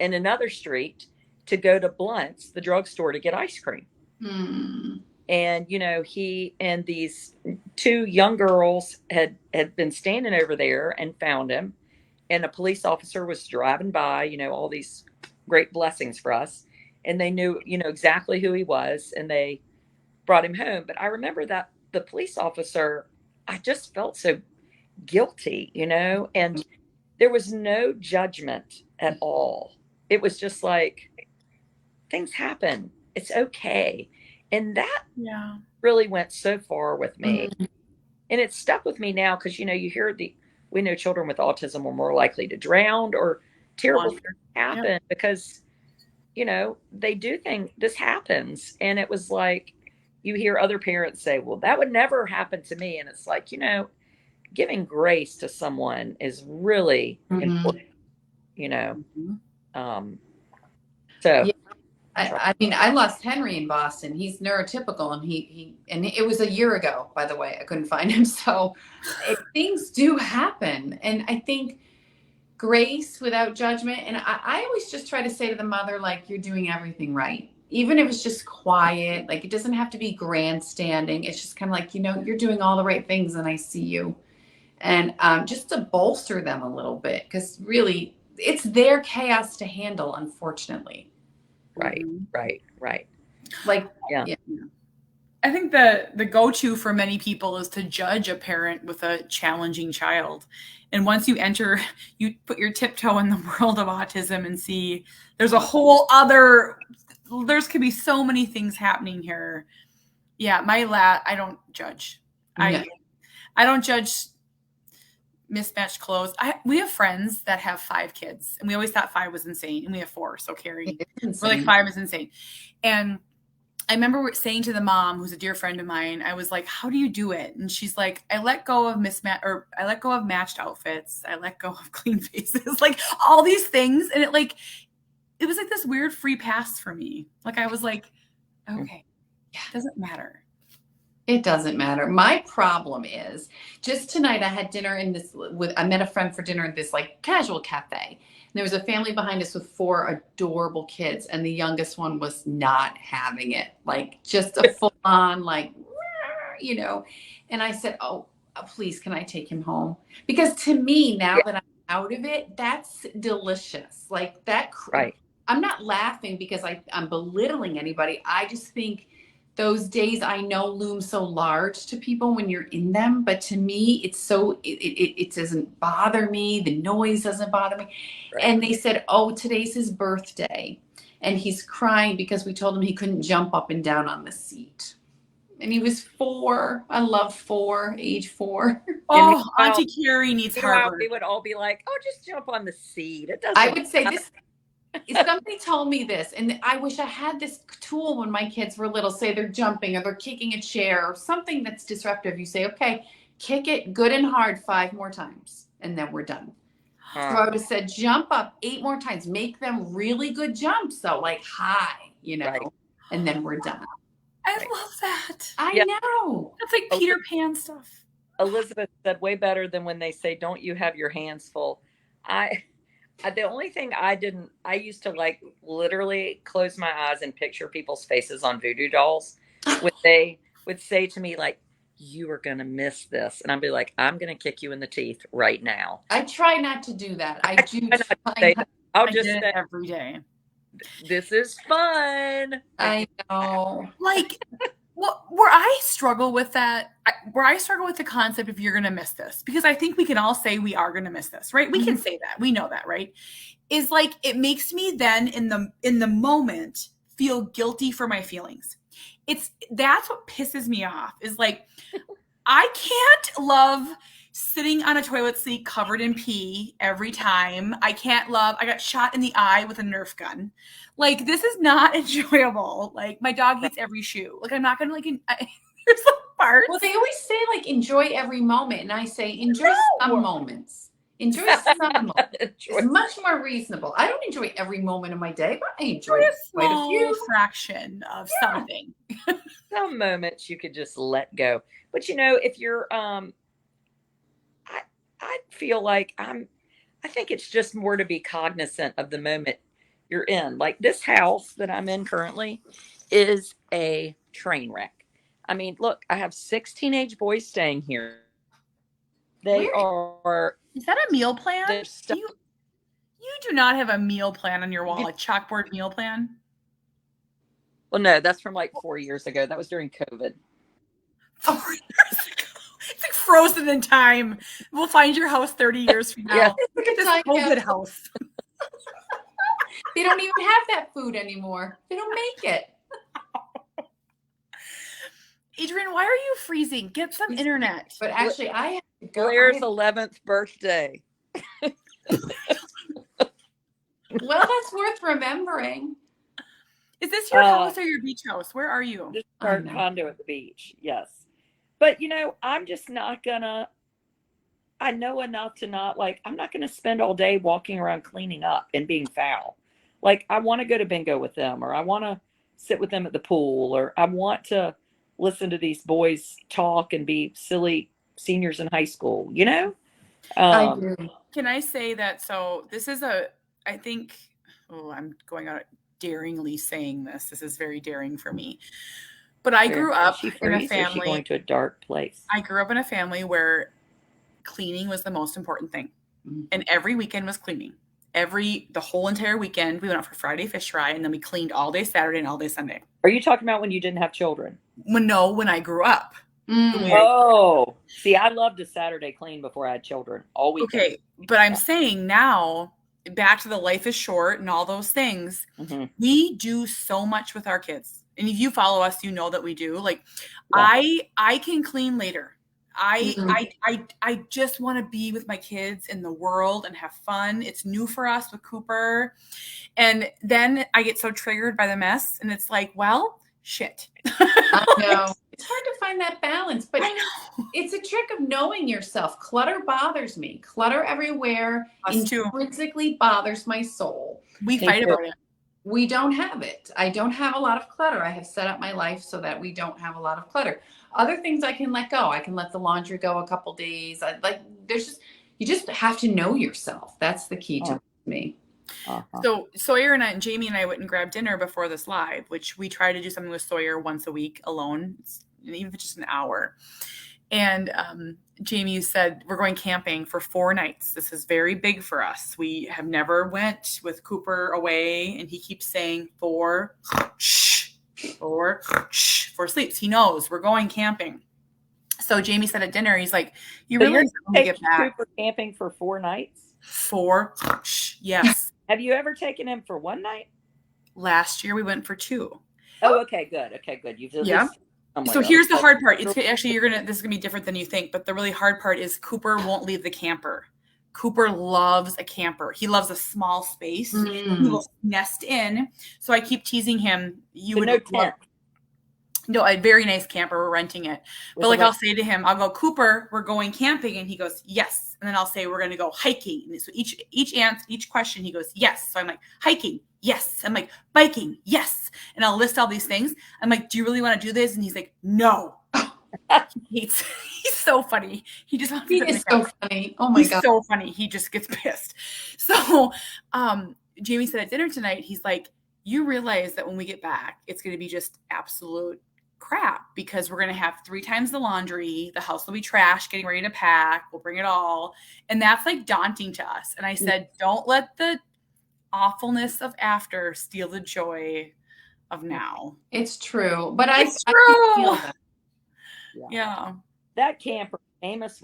and another street to go to Blunt's, the drugstore, to get ice cream. And, he and these 2 young girls had been standing over there and found him. And a police officer was driving by, all these great blessings for us. And they knew, exactly who he was, and they brought him home. But I remember that the police officer, I just felt so guilty, and there was no judgment at all. It was just like, things happen. It's okay. And that Yeah. really went so far with me. Mhm. And it's stuck with me now because, you hear we know children with autism are more likely to drown or terrible things Yep. happen because, they do think this happens. And it was like, you hear other parents say, well, that would never happen to me. And it's like, giving grace to someone is really Mhm. important, you know. Mhm. Um, so Yeah. try. I mean, I lost Henry in Boston. He's neurotypical, and and it was a year ago, by the way. I couldn't find him, so things do happen, and I think grace without judgment. And I always just try to say to the mother, like, you're doing everything right, even if it's just quiet. Like, it doesn't have to be grandstanding. It's just kind of like, you're doing all the right things, and I see you, and just to bolster them a little bit, because really, it's their chaos to handle, unfortunately. Right, Mhm. right. Like, Yeah, yeah. I think the go-to for many people is to judge a parent with a challenging child. And once you put your tiptoe in the world of autism and see there's a whole other, there's could be so many things happening here. Yeah, I don't judge. No. I don't judge mismatched clothes. We have friends that have 5 kids, and we always thought 5 was insane, and we have 4. So Carrie, It's we're like insane. 5 is insane. And I remember saying to the mom, who's a dear friend of mine, I was like, how do you do it? And she's like, I let go of matched outfits. I let go of clean faces, like all these things. And it was like this weird free pass for me. Like, I was like, okay, yeah, it doesn't matter. It doesn't matter. My problem is, just tonight I had dinner I met a friend for dinner at this like casual cafe. And there was a family behind us with 4 adorable kids, and the youngest one was not having it. Like, just a full on, like, you know. And I said, "Oh, please, can I take him home?" Because to me, now yeah, that I'm out of it, that's delicious. Like that. right, I'm not laughing because I'm belittling anybody. I just think those days I know loom so large to people when you're in them, but to me, it doesn't bother me. The noise doesn't bother me. right. And they said, "Oh, today's his birthday, and he's crying because we told him he couldn't jump up and down on the seat." And he was 4. I love 4, age 4. And Oh, Auntie Carrie needs meanwhile, Harvard. we would all be like, "Oh, just jump on the seat. It I doesn't would say matter." this. If somebody told me this, and I wish I had this tool when my kids were little, say they're jumping or they're kicking a chair or something that's disruptive, you say, okay, kick it good and hard 5 more times, and then we're done. So I would have said, jump up 8 more times, make them really good jumps, though, like high, Right, and then we're done. I right. love that. I Yeah, know. That's like Peter Pan stuff. Elizabeth said way better than when they say, "Don't you have your hands full?" I the only thing I used to like literally close my eyes and picture people's faces on voodoo dolls when they would say to me like, "You are gonna miss this," and I'd be like, "I'm gonna kick you in the teeth right now." I try not to do that. I I do try not to try say not. that. I'll I did just it say, every day. "This is fun." I know. Like, where I struggle with that, where I struggle with the concept of you're going to miss this, because I think we can all say we are going to miss this, right? We can say that. We know that, right? Is like, it makes me then in the moment feel guilty for my feelings. That's what pisses me off, is like, I can't love sitting on a toilet seat covered in pee every time. I got shot in the eye with a Nerf gun. Like, this is not enjoyable. Like, my dog eats every shoe. Like, I'm not going to, there's some parts. Well, they always say, like, enjoy every moment. And I say, enjoy some moments. Enjoy some moments. It's much more reasonable. I don't enjoy every moment of my day, but I enjoy quite a few. Fraction of something. Some moments you could just let go. But if you're I feel like I think it's just more to be cognizant of the moment you're in. Like this house that I'm in currently is a train wreck. I mean, look, I have 6 teenage boys staying here. They Where are Is that a meal plan? they're stuck. You do not have a meal plan on your wall, a chalkboard meal plan? Well, no, that's from like 4 years ago. That was during COVID. 4 years ago. It's like frozen in time. We'll find your house 30 years from now. Yeah. Look at this Time COVID capsule. house. They don't even have that food anymore. They don't make it. Adrian, why are you freezing? Get some internet. But actually, I have to go. Blair's 11th birthday. Well, that's worth remembering. Is this your house or your beach house? Where are you? Just our condo at the beach. Yes. But, I'm just not gonna, I know enough to not I'm not gonna spend all day walking around cleaning up and being foul. Like, I want to go to bingo with them, or I want to sit with them at the pool, or I want to listen to these boys talk and be silly seniors in high school, I do. Can I say that? So this is I think, I'm going out daringly saying this. This is very daring for me. But I grew up in a family. Is she going to a dark place? I grew up in a family where cleaning was the most important thing. Mm-hmm. And every weekend was cleaning. The whole entire weekend, we went out for Friday fish fry, and then we cleaned all day Saturday and all day Sunday. Are you talking about when you didn't have children? When I grew up. Oh, see, I loved a Saturday clean before I had children all weekend. Okay, but I'm saying now, back to the life is short and all those things, we do so much with our kids. And if you follow us, you know that we do. I can clean later. I just want to be with my kids in the world and have fun. It's new for us with Cooper. And then I get so triggered by the mess, and it's like, well, shit. I know. It's hard to find that balance, but it's a trick of knowing yourself. Clutter bothers me. Clutter everywhere intrinsically bothers my soul. We fight about it. We don't have it. I don't have a lot of clutter. I have set up my life so that we don't have a lot of clutter. Other things I can let go. I can let the laundry go a couple days. You just have to know yourself. That's the key to me. Uh-huh. So Sawyer and Jamie and I went and grabbed dinner before this live, which we try to do something with Sawyer once a week alone, even if it's just an hour. And Jamie said, we're going camping for 4 nights. This is very big for us. We have never went with Cooper away, and he keeps saying 4 sleeps. He knows we're going camping. So Jamie said at dinner, he's like, "You realize when we get back, Cooper camping for 4 nights? 4, yes." Have you ever taken him for 1 night? Last year we went for 2. Oh, okay, good. You've So here's the hard part. It's actually this is gonna be different than you think, but the really hard part is Cooper won't leave the camper. Cooper loves a camper. He loves a small space. He will nest in. So I keep teasing him. No, a very nice camper. We're renting it. But I'll say to him, I'll go, "Cooper, we're going camping." And he goes, "Yes." And then I'll say, "We're going to go hiking." And so each question, he goes, "Yes." So I'm like, "Hiking." Yes. I'm like, "Biking." Yes. And I'll list all these things. I'm like, "Do you really want to do this?" And he's like, "No." He's so funny. He just wants he is so funny. Oh my God. He's so funny. He just gets pissed. So Jamie said at dinner tonight, he's like, "You realize that when we get back, it's going to be just absolute crap, because we're going to have 3 times the laundry. The house will be trash, getting ready to pack. We'll bring it all." And that's daunting to us. And I said, don't let the awfulness of after steal the joy of now. It's true. But it's true. I feel that. Yeah. That camper, Amos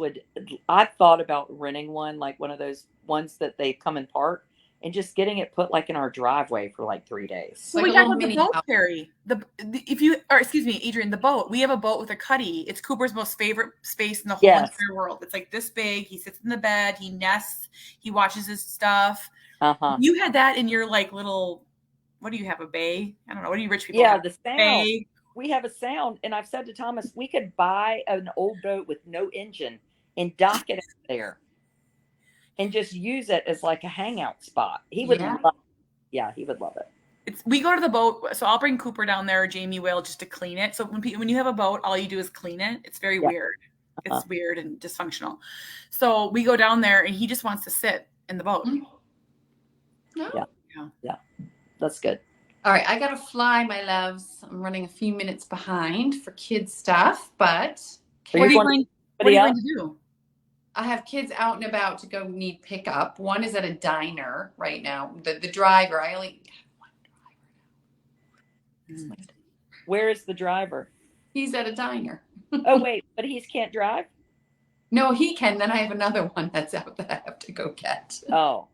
I thought about renting one, like one of those ones that they come in part, and just getting it put in our driveway for 3 days. So we got the boat, Carrie. Adrian, the boat. We have a boat with a cuddy. It's Cooper's most favorite space in the whole entire world. It's this big. He sits in the bed. He nests. He watches his stuff. You had that in your little. What do you have? A bay? I don't know. What do you rich people have? The sound. Bay. We have a sound, and I've said to Thomas, we could buy an old boat with no engine and dock it out there and just use it as a hangout spot. He would love it. Yeah, he would love it. We go to the boat, so I'll bring Cooper down there, or Jamie will, just to clean it. So when you have a boat, all you do is clean it. It's very weird. It's weird and dysfunctional. So we go down there, and he just wants to sit in the boat. Yeah. That's good. All right, I got to fly, my loves. I'm running a few minutes behind for kids stuff, but what are you going to do? I have kids out and about to go need pickup. One is at a diner right now. The driver, I only have one driver. Where is the driver? He's at a diner. Oh, wait, but he can't drive? No, he can. Then I have another one that's out that I have to go get. Oh.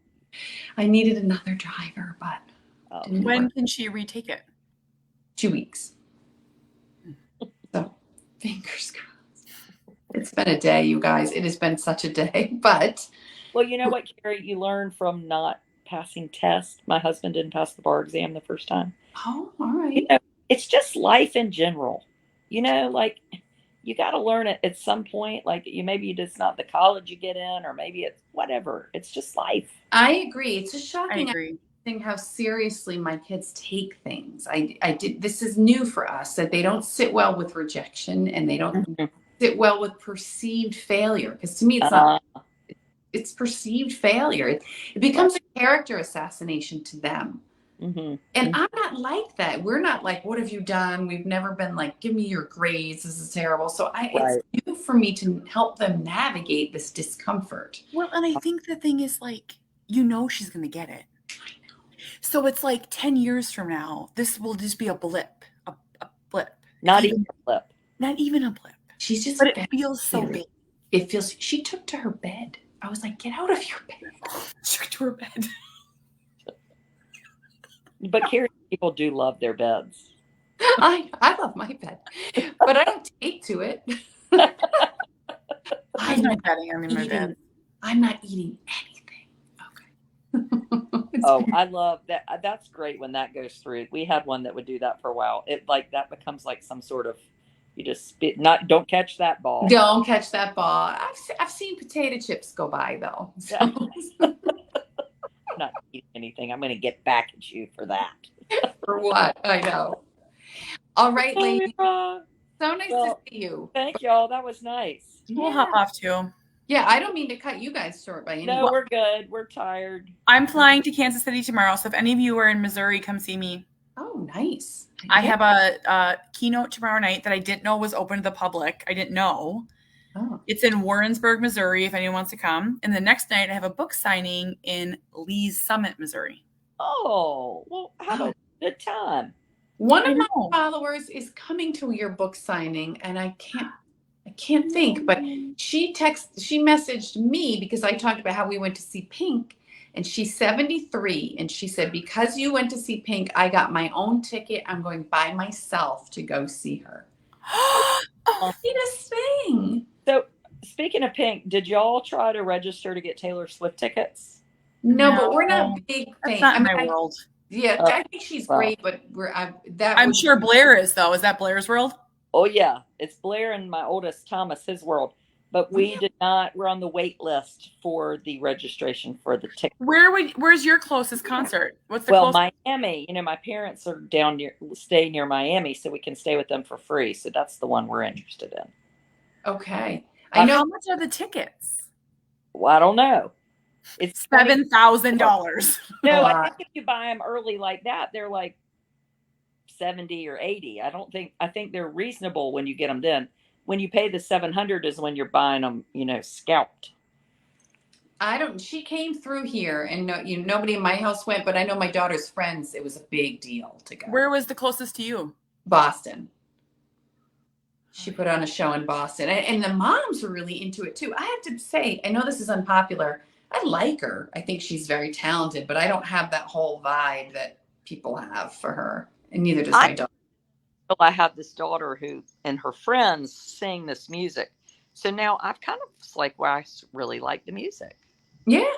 I needed another driver, but didn't When work. can she retake it? 2 weeks. So fingers crossed. It's been a day, you guys. It has been such a day, but. Well, you know what, Carrie, you learn from not passing tests. My husband didn't pass the bar exam the first time. Oh, all right. You know, it's just life in general. You know, like you got to learn it at some point. Like maybe it's not the college you get in, or maybe it's whatever. It's just life. I agree. It's just I shocking. agree. Think how seriously my kids take things. I did. This is new for us that they don't sit well with rejection and they don't sit well with perceived failure. Because to me, it's not. It's perceived failure. It becomes a character assassination to them. Mm-hmm. And I'm not like that. We're not like, what have you done? We've never been like, give me your grades. This is terrible. So it's new for me to help them navigate this discomfort. Well, and I think the thing is like, you know, she's going to get it. So it's like 10 years from now, this will just be a blip, a blip. Not even a blip. Not even a blip. She's just, but it feels so big. It feels, she took to her bed. I was like, get out of your bed. She took to her bed. But Carrie, people do love their beds. I love my bed, but I don't take to it. I'm not betting I'm in my bed. I'm not eating anything. Okay. Oh, I love that. That's great when that goes through. We had one that would do that for a while. It like that becomes like some sort of, you just spit. Don't catch that ball. Don't catch that ball. I've seen potato chips go by though. So. I'm not eating anything. I'm going to get back at you for that. For what? I know. All right, ladies. So nice to see you. Thank y'all. That was nice. We'll hop off too. Yeah, I don't mean to cut you guys short by any means. No, we're good. We're tired. I'm flying to Kansas City tomorrow, so if any of you are in Missouri, come see me. Oh, nice. I have a keynote tomorrow night that I didn't know was open to the public. I didn't know. Oh. It's in Warrensburg, Missouri, if anyone wants to come. And the next night, I have a book signing in Lee's Summit, Missouri. Oh, well, have a good time. One of my followers is coming to your book signing, and I can't think, but she messaged me because I talked about how we went to see Pink, and she's 73, and she said, because you went to see Pink, I got my own ticket. I'm going by myself to go see her. Sweetest thing. So speaking of Pink, did y'all try to register to get Taylor Swift tickets? No, but we're not big fans. That's not my world. Yeah, I think she's great, but I'm sure Blair is though. Is that Blair's world? Oh yeah, it's Blair and my oldest Thomas, his world. But we did not. We're on the wait list for the registration for the ticket. Where's your closest concert? What's the closest? Miami. You know, my parents are stay near Miami, so we can stay with them for free. So that's the one we're interested in. Okay, I know. How much are the tickets? Well, I don't know. It's $7,000. No, I think if you buy them early like that, they're like 70 or 80. I think they're reasonable when you get them then. When you pay the $700 is when you're buying them, scalped. She came through here and nobody in my house went, but I know my daughter's friends, it was a big deal to go. Where was the closest to you? Boston. She put on a show in Boston, and the moms were really into it too. I have to say, I know this is unpopular. I like her. I think she's very talented, but I don't have that whole vibe that people have for her, and neither does my daughter. Well, I have this daughter who and her friends sing this music. So now I've kind of like, well, I really like the music. Yeah.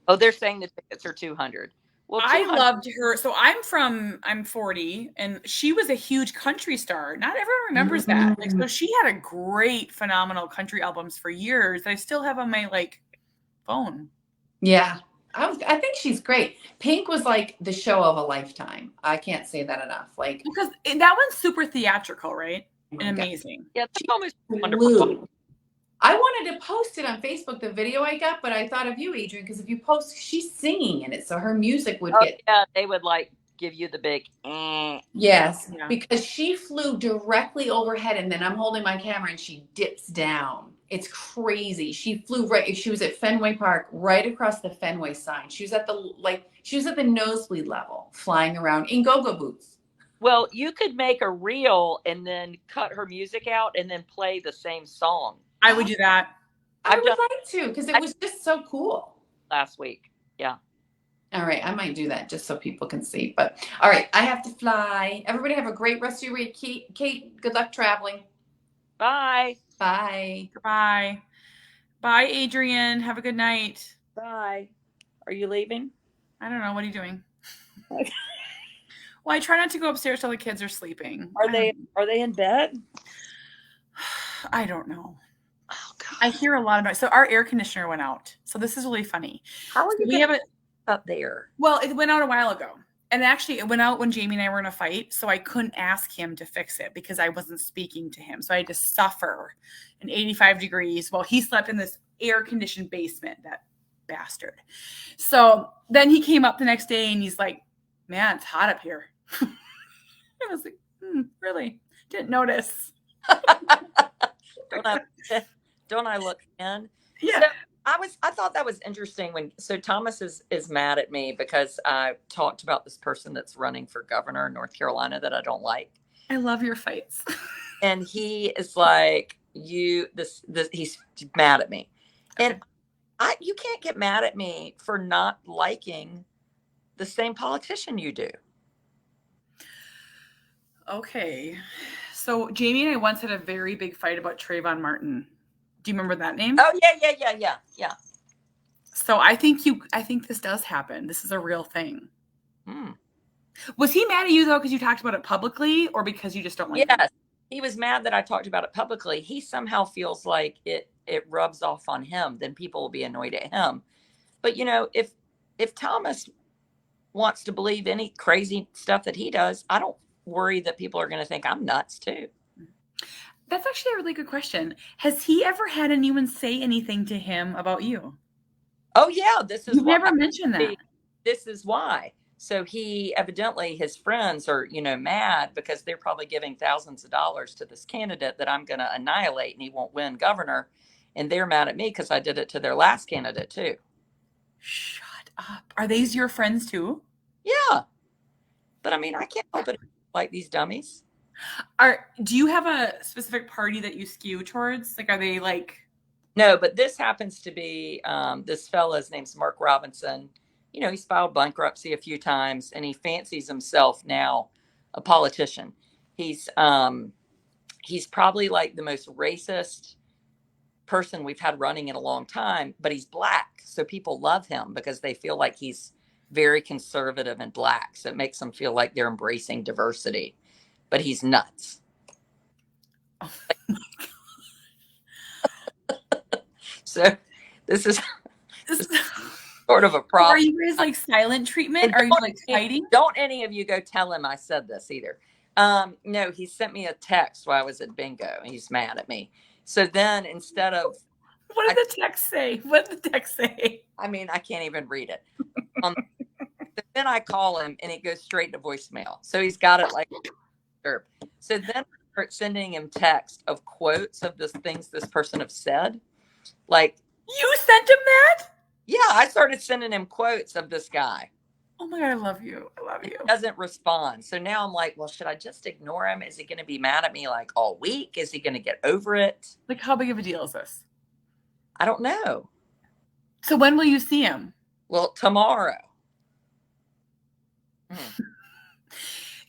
Oh, they're saying the tickets are $200. Well, I loved her. So I'm 40, and she was a huge country star. Not everyone remembers that. Like, so she had a great, phenomenal country albums for years that I still have on my phone. Yeah. I think she's great. Pink was like the show of a lifetime. I can't say that enough. Because that one's super theatrical, right? And amazing. Yeah, that's almost wonderful. I wanted to post it on Facebook, the video I got, but I thought of you, Adrian, because if you post, she's singing in it, so her music would get. Yeah, they would give you the big. Yes, yeah. Because she flew directly overhead, and then I'm holding my camera, and she dips down. It's crazy. She flew she was at Fenway Park, right across the Fenway sign. She was at the nosebleed level, flying around in go-go boots. Well, you could make a reel and then cut her music out and then play the same song. I would do that. I I've would done like to, because it was just so cool. last week. Yeah. All right, I might do that just so people can see. But all right, I have to fly. Everybody have a great rest of your week. Kate, good luck traveling. Bye. Bye. Bye. Bye, Adrian. Have a good night. Bye. Are you leaving? I don't know. What are you doing? Well, I try not to go upstairs till the kids are sleeping. Are they in bed? I don't know. Oh God. I hear a lot of noise. So our air conditioner went out. So this is really funny. How are So you we have it up there? Well, it went out a while ago. And actually it went out when Jamie and I were in a fight. So I couldn't ask him to fix it because I wasn't speaking to him. So I had to suffer in 85 degrees while he slept in this air conditioned basement, that bastard. So then he came up the next day and he's like, man, it's hot up here. I was like, really? Didn't notice. Don't I look in? Yeah. So I thought that was interesting so Thomas is mad at me because I talked about this person that's running for governor in North Carolina that I don't like. I love your fights. And he is like, he's mad at me. And you can't get mad at me for not liking the same politician you do. Okay. So Jamie and I once had a very big fight about Trayvon Martin. Do you remember that name? Oh yeah. So I think this does happen. This is a real thing. Was he mad at you though because you talked about it publicly, or because you just don't like him? Yes. He was mad that I talked about it publicly. He somehow feels like it rubs off on him, then people will be annoyed at him. But if Thomas wants to believe any crazy stuff that he does, I don't worry that people are going to think I'm nuts too. That's actually a really good question. Has he ever had anyone say anything to him about you? Oh yeah, You've never mentioned that. This is why. So he evidently, his friends are, mad because they're probably giving thousands of dollars to this candidate that I'm going to annihilate and he won't win governor. And they're mad at me because I did it to their last candidate too. Shut up. Are these your friends too? Yeah. But I mean, I can't help it like these dummies. Do you have a specific party that you skew towards? Like, are they like... No, but this happens to be this fella's name's Mark Robinson. He's filed bankruptcy a few times and he fancies himself now a politician. He's probably like the most racist person we've had running in a long time, but he's Black. So people love him because they feel like he's very conservative and Black. So it makes them feel like they're embracing diversity, but he's nuts. Oh my God. So this is sort of a problem. Are you guys like silent treatment? Are you like fighting? Don't any of you go tell him I said this either. No, he sent me a text while I was at bingo and he's mad at me. So then instead of... What did the text say? What did the text say? I mean, I can't even read it. Then I call him and it goes straight to voicemail. So he's got it like... So then I start sending him text of quotes of the things this person have said. Like... You sent him that? Yeah, I started sending him quotes of this guy. Oh my God, I love you. I love you. He doesn't respond. So now I'm like, well, should I just ignore him? Is he going to be mad at me like all week? Is he going to get over it? Like, how big of a deal is this? I don't know. So when will you see him? Well, tomorrow.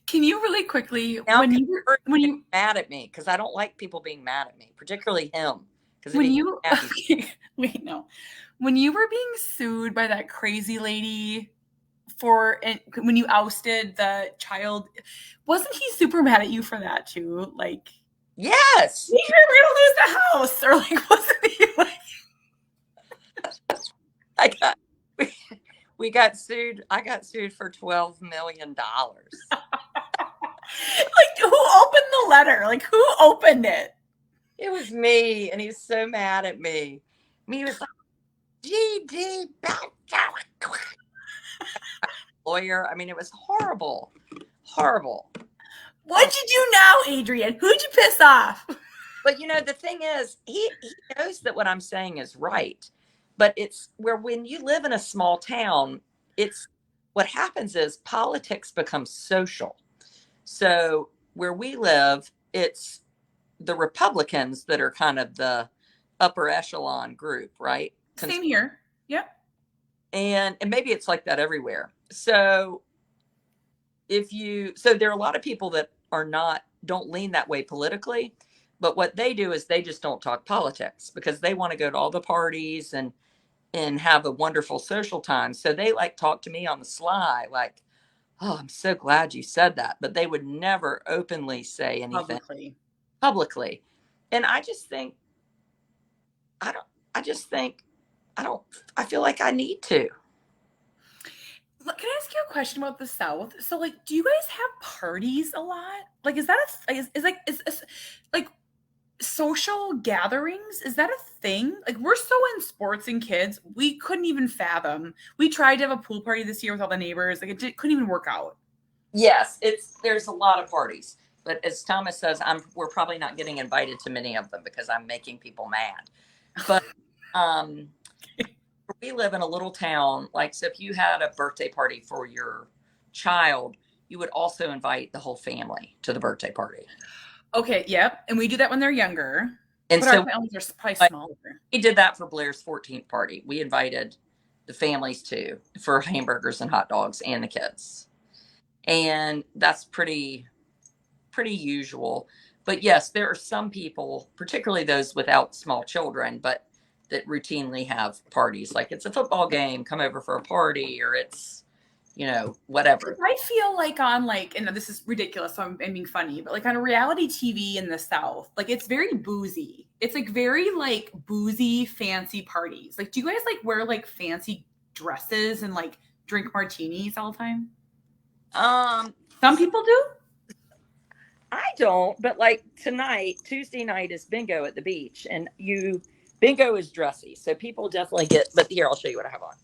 Can you really quickly, now when you mad at me, because I don't like people being mad at me, particularly him. When you wait, no. When you were being sued by that crazy lady when you ousted the child, wasn't he super mad at you for that too? Like, yes, we were gonna lose the house, or like, wasn't he like? We got sued. I got sued for $12 million. Like, who opened the letter? Like, who opened it? It was me, and he's so mad at me. He was like, GD, lawyer. I mean, it was horrible. Horrible. What'd you do now, Adrian? Who'd you piss off? But the thing is, he knows that what I'm saying is right. But it's where when you live in a small town, what happens is politics becomes social. So where we live, it's the Republicans that are kind of the upper echelon group, right? Same here. Yep. And maybe it's like that everywhere. So so there are a lot of people that don't lean that way politically, but what they do is they just don't talk politics because they want to go to all the parties and have a wonderful social time. So they like talk to me on the sly, like, oh, I'm so glad you said that. But they would never openly say anything publicly. And I just think, I don't, I just think, I don't, I feel like I need to. Can I ask you a question about the South? So, like, do you guys have parties a lot? Like, is that like social gatherings? Is that a thing? Like, we're so in sports and kids, we couldn't even fathom. We tried to have a pool party this year with all the neighbors. Like, couldn't even work out. Yes, there's a lot of parties, but as Thomas says, we're probably not getting invited to many of them because I'm making people mad. But we live in a little town. Like, so if you had a birthday party for your child, you would also invite the whole family to the birthday party. Okay, yep. And we do that when they're younger. And but so our families are probably smaller. We did that for Blair's 14th party. We invited the families too for hamburgers and hot dogs and the kids. And that's pretty usual. But yes, there are some people, particularly those without small children, but that routinely have parties. Like, it's a football game, come over for a party, or it's, whatever. I feel like on, like, and this is ridiculous, so I'm being funny, but like on reality TV in the South, like, it's very boozy. It's like very like boozy, fancy parties. Like, do you guys like wear like fancy dresses and like drink martinis all the time? Some people do. I don't, but like tonight, Tuesday night is bingo at the beach, and bingo is dressy, so people definitely but here, I'll show you what I have on.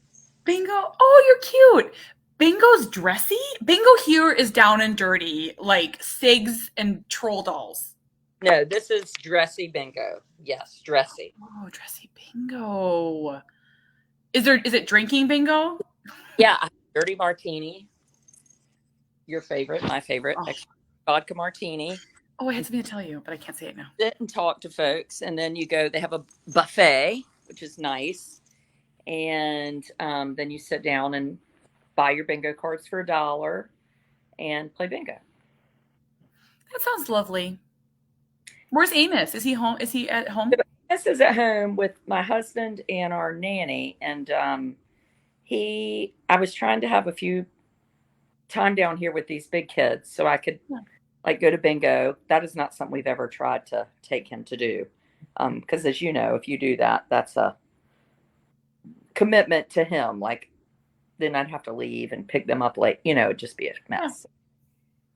Bingo. Oh, you're cute. Bingo's dressy? Bingo here is down and dirty, like cigs and troll dolls. No, this is dressy bingo. Yes, dressy. Oh, dressy bingo. Is it drinking bingo? Yeah, dirty martini. Your favorite, my favorite. Oh. Vodka martini. Oh, I had something to tell you, but I can't say it now. Sit and talk to folks, and then you go. They have a buffet, which is nice, and then you sit down and buy your bingo cards for $1 and play bingo. That sounds lovely. Where's Amos? Is he home? Is he at home? Amos is at home with my husband and our nanny, and I was trying to have a few time down here with these big kids so I could like go to bingo. That is not something we've ever tried to take him to do, because as you know, if you do that, that's a commitment to him. Like, then I'd have to leave and pick them up late. It'd just be a mess.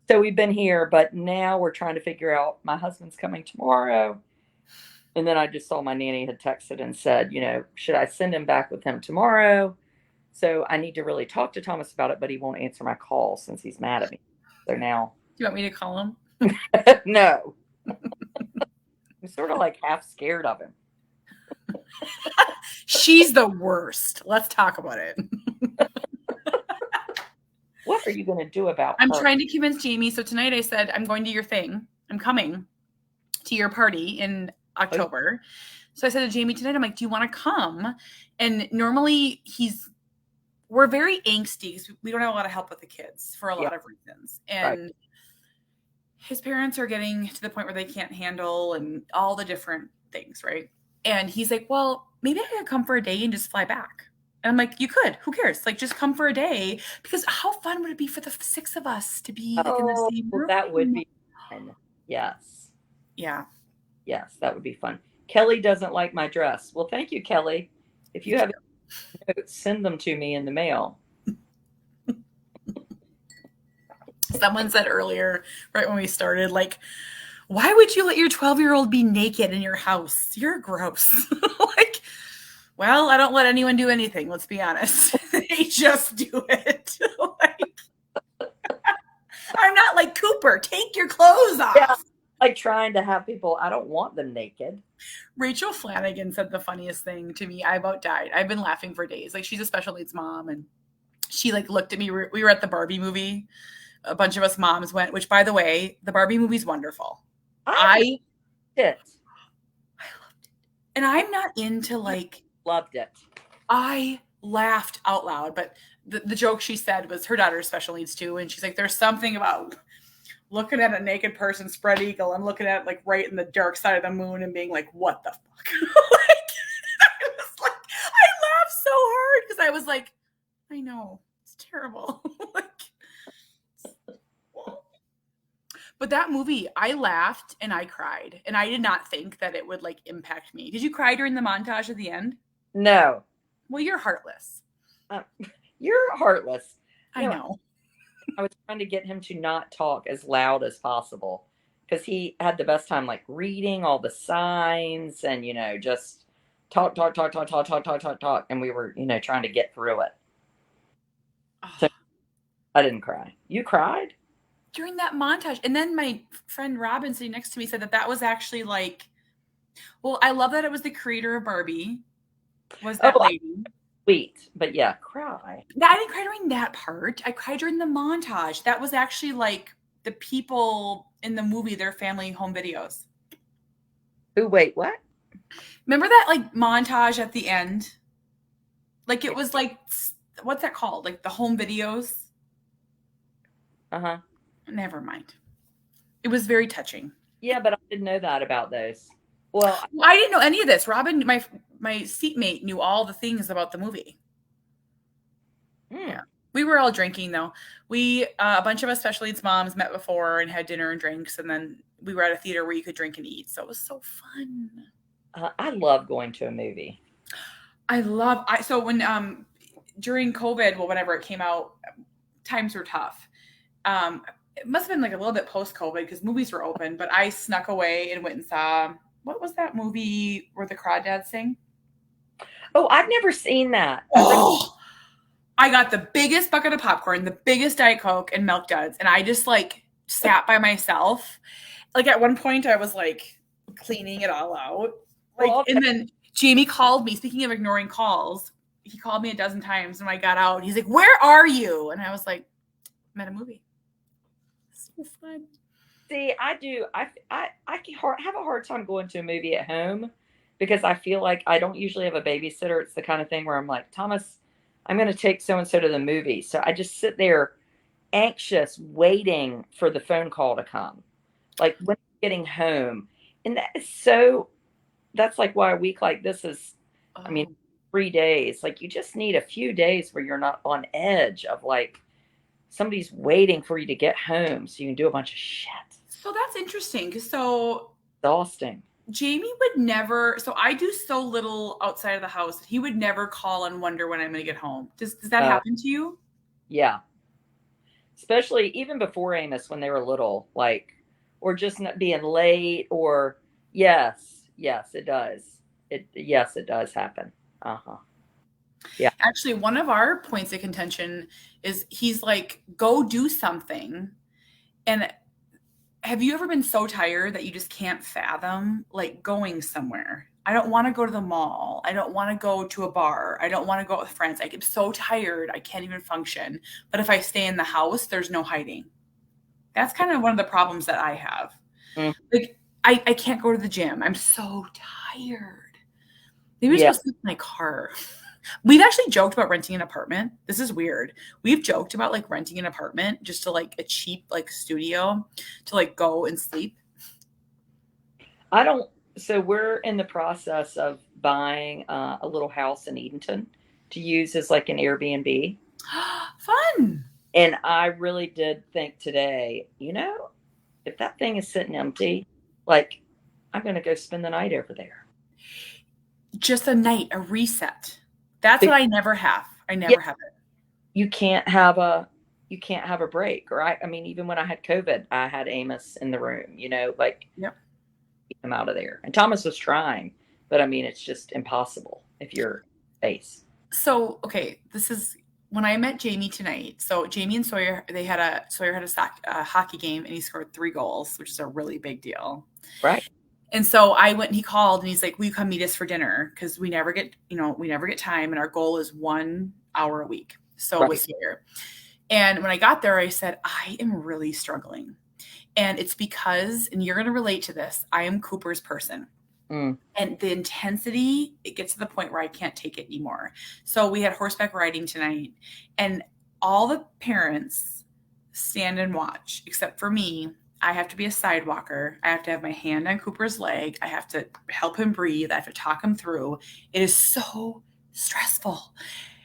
So we've been here, but now we're trying to figure out. My husband's coming tomorrow, and then I just saw my nanny had texted and said, should I send him back with him tomorrow? So I need to really talk to Thomas about it, but he won't answer my call since he's mad at me. So now. Do you want me to call him? No. I'm sort of like half scared of him. She's the worst. Let's talk about it. What are you going to do about I'm her? trying to convince Jamie. So tonight I said, I'm going to your thing. I'm coming to your party in October. So I said to Jamie tonight, I'm like, do you want to come? And normally we're very angsty because we don't have a lot of help with the kids for a lot of reasons. And his parents are getting to the point where they can't handle and all the different things, right? And he's like, well, maybe I could come for a day and just fly back. And I'm like, you could. Who cares? Like, just come for a day. Because how fun would it be for the 6 of us to be like in the same room? That would be fun. Yes. Yeah. Yes, that would be fun. Kelly doesn't like my dress. Well, thank you, Kelly. If you have notes, send them to me in the mail. Someone said earlier, right when we started, like, why would you let your 12-year-old be naked in your house? You're gross. Like, well, I don't let anyone do anything. Let's be honest. They just do it. Like, I'm not like Cooper. Take your clothes off. Yeah, like trying to have people. I don't want them naked. Rachel Flanagan said the funniest thing to me. I about died. I've been laughing for days. Like, she's a special needs mom, and she like looked at me. We were at the Barbie movie. A bunch of us moms went. Which, by the way, the Barbie movie's wonderful. I loved it. And I'm not into like, Loved it. I laughed out loud, but the joke she said was her daughter's special needs too. And she's like, there's something about looking at a naked person spread eagle and looking at it like right in the dark side of the moon and being like, what the fuck? Like, I was like, I laughed so hard because I was like, I know, it's terrible. Like, but that movie, I laughed and I cried, and I did not think that it would like impact me. Did you cry during the montage at the end? No. Well, you're heartless. You're heartless. I know. I was trying to get him to not talk as loud as possible because he had the best time like reading all the signs and, just talk. And we were, trying to get through it. So I didn't cry. You cried? During that montage. And then my friend Robin sitting next to me said that was actually like, well, I love that it was the creator of Barbie. Was that lady? Sweet, but yeah, cry. No, I didn't cry during that part. I cried during the montage. That was actually like the people in the movie, their family home videos. Ooh, wait, what? Remember that like montage at the end? Like it was like, what's that called? Like the home videos? Uh-huh. Never mind. It was very touching. Yeah, but I didn't know that about those. Well, I didn't know any of this. Robin, my seatmate, knew all the things about the movie. Yeah. We were all drinking though. We a bunch of us special needs moms met before and had dinner and drinks, and then we were at a theater where you could drink and eat. So it was so fun. I love going to a movie. So when during COVID, well, whenever it came out, times were tough. It must have been like a little bit post-COVID because movies were open, but I snuck away and went and saw, what was that movie where the crawdads sing? Oh, I've never seen that. Oh, I got the biggest bucket of popcorn, the biggest Diet Coke and Milk Duds, and I just like sat by myself. Like at one point I was like cleaning it all out. Like, and then Jamie called me, speaking of ignoring calls, he called me a dozen times and when I got out, he's like, "Where are you?" And I was like, "I'm at a movie." So fun. See, I do. I have a hard time going to a movie at home because I feel like I don't usually have a babysitter. It's the kind of thing where I'm like, Thomas, I'm going to take so-and-so to the movie. So I just sit there anxious, waiting for the phone call to come. Like when I'm getting home. And that's like why a week like this is, I mean, 3 days. Like you just need a few days where you're not on edge of like, somebody's waiting for you to get home so you can do a bunch of shit. So that's interesting. So Exhausting. Jamie would never, so I do so little outside of the house. He would never call and wonder when I'm going to get home. Does that happen to you? Yeah. Especially even before Amos when they were little, like, or just not being late or yes, it does. It does happen. Uh-huh. Yeah. Actually, one of our points of contention is he's like, go do something. And have you ever been so tired that you just can't fathom like going somewhere? I don't want to go to the mall. I don't want to go to a bar. I don't want to go out with friends. I get so tired. I can't even function. But if I stay in the house, there's no hiding. That's kind of one of the problems that I have. Like I can't go to the gym. I'm so tired. Maybe I'm supposed to sleep in my car. We've actually joked about renting an apartment. This is weird. We've joked about like renting an apartment just to like a cheap like studio to like go and sleep. So we're in the process of buying a little house in Edenton to use as like an Airbnb. Fun. And I really did think today, if that thing is sitting empty, like I'm going to go spend the night over there. Just a night, a reset. That's what I never have. I never have it. You can't have a break, right? I mean, even when I had COVID, I had Amos in the room, like keep him out of there. And Thomas was trying, but I mean, it's just impossible if you're face. So, okay, this is when I met Jamie tonight. So Jamie and Sawyer, Sawyer had a hockey game and he scored 3 goals, which is a really big deal. Right. And so I went and he called and he's like, will you come meet us for dinner? Because we never get time. And our goal is 1 hour a week. So it was here. And when I got there, I said, I am really struggling. And it's because, and you're going to relate to this, I am Cooper's person. Mm. And the intensity, it gets to the point where I can't take it anymore. So we had horseback riding tonight, and all the parents stand and watch, except for me. I have to be a sidewalker. I have to have my hand on Cooper's leg. I have to help him breathe. I have to talk him through. It is so stressful.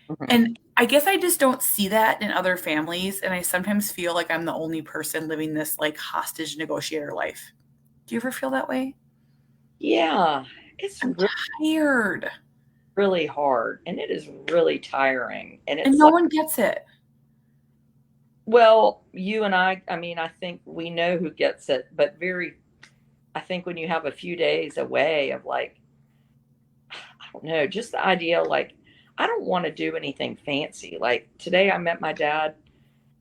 Mhm. And I guess I just don't see that in other families. And I sometimes feel like I'm the only person living this like hostage negotiator life. Do you ever feel that way? Yeah, it's I'm really, tired. really hard, and it is really tiring. And And it's no like, one gets it. well, you and I mean, I think we know who gets it, but I think when you have a few days away of like, I don't know, just the idea like, I don't want to do anything fancy. Like today, I met my dad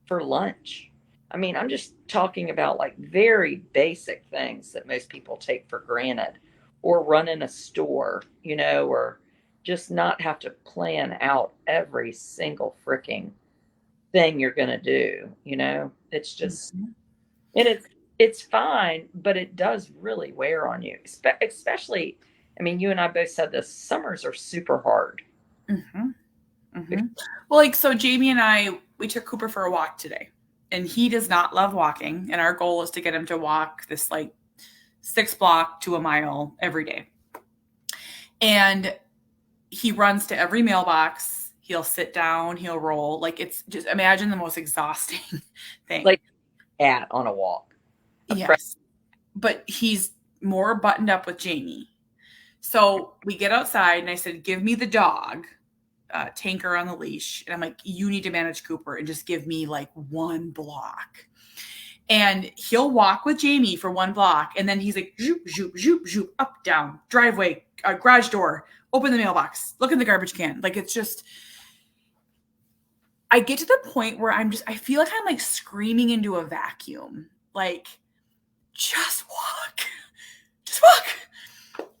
for lunch. I mean, I'm just talking about like very basic things that most people take for granted, or run in a store, or just not have to plan out every single freaking thing you're going to do. It's just, Mhm. and it's fine, but it does really wear on you, especially, I mean, you and I both said this, summers are super hard. Mhm. Mhm. Well, like, so Jamie and I, we took Cooper for a walk today, and he does not love walking. And our goal is to get him to walk this like 6 block to a mile every day. And he runs to every mailbox. He'll sit down, he'll roll. Like, it's just imagine the most exhausting thing. Like cat on a walk. Yes. But he's more buttoned up with Jamie. So we get outside, and I said, give me the dog, Tanker on the leash. And I'm like, you need to manage Cooper and just give me like 1 block. And he'll walk with Jamie for 1 block. And then he's like, zoop, zoop, zoop, zoop, up, down, driveway, garage door, open the mailbox, look in the garbage can. Like, it's just, I get to the point where I feel like I'm like screaming into a vacuum. Like, just walk, just walk.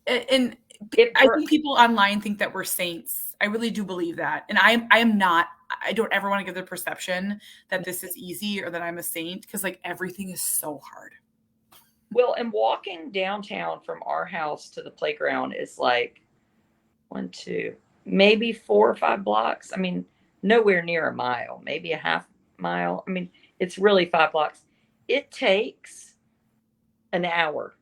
And I think people online think that we're saints. I really do believe that. And I am not. I don't ever want to give the perception that this is easy or that I'm a saint, because like everything is so hard. Well, and walking downtown from our house to the playground is like 1, 2, maybe 4 or 5 blocks. I mean, nowhere near a mile, maybe a half mile. I mean, it's really 5 blocks. It takes an hour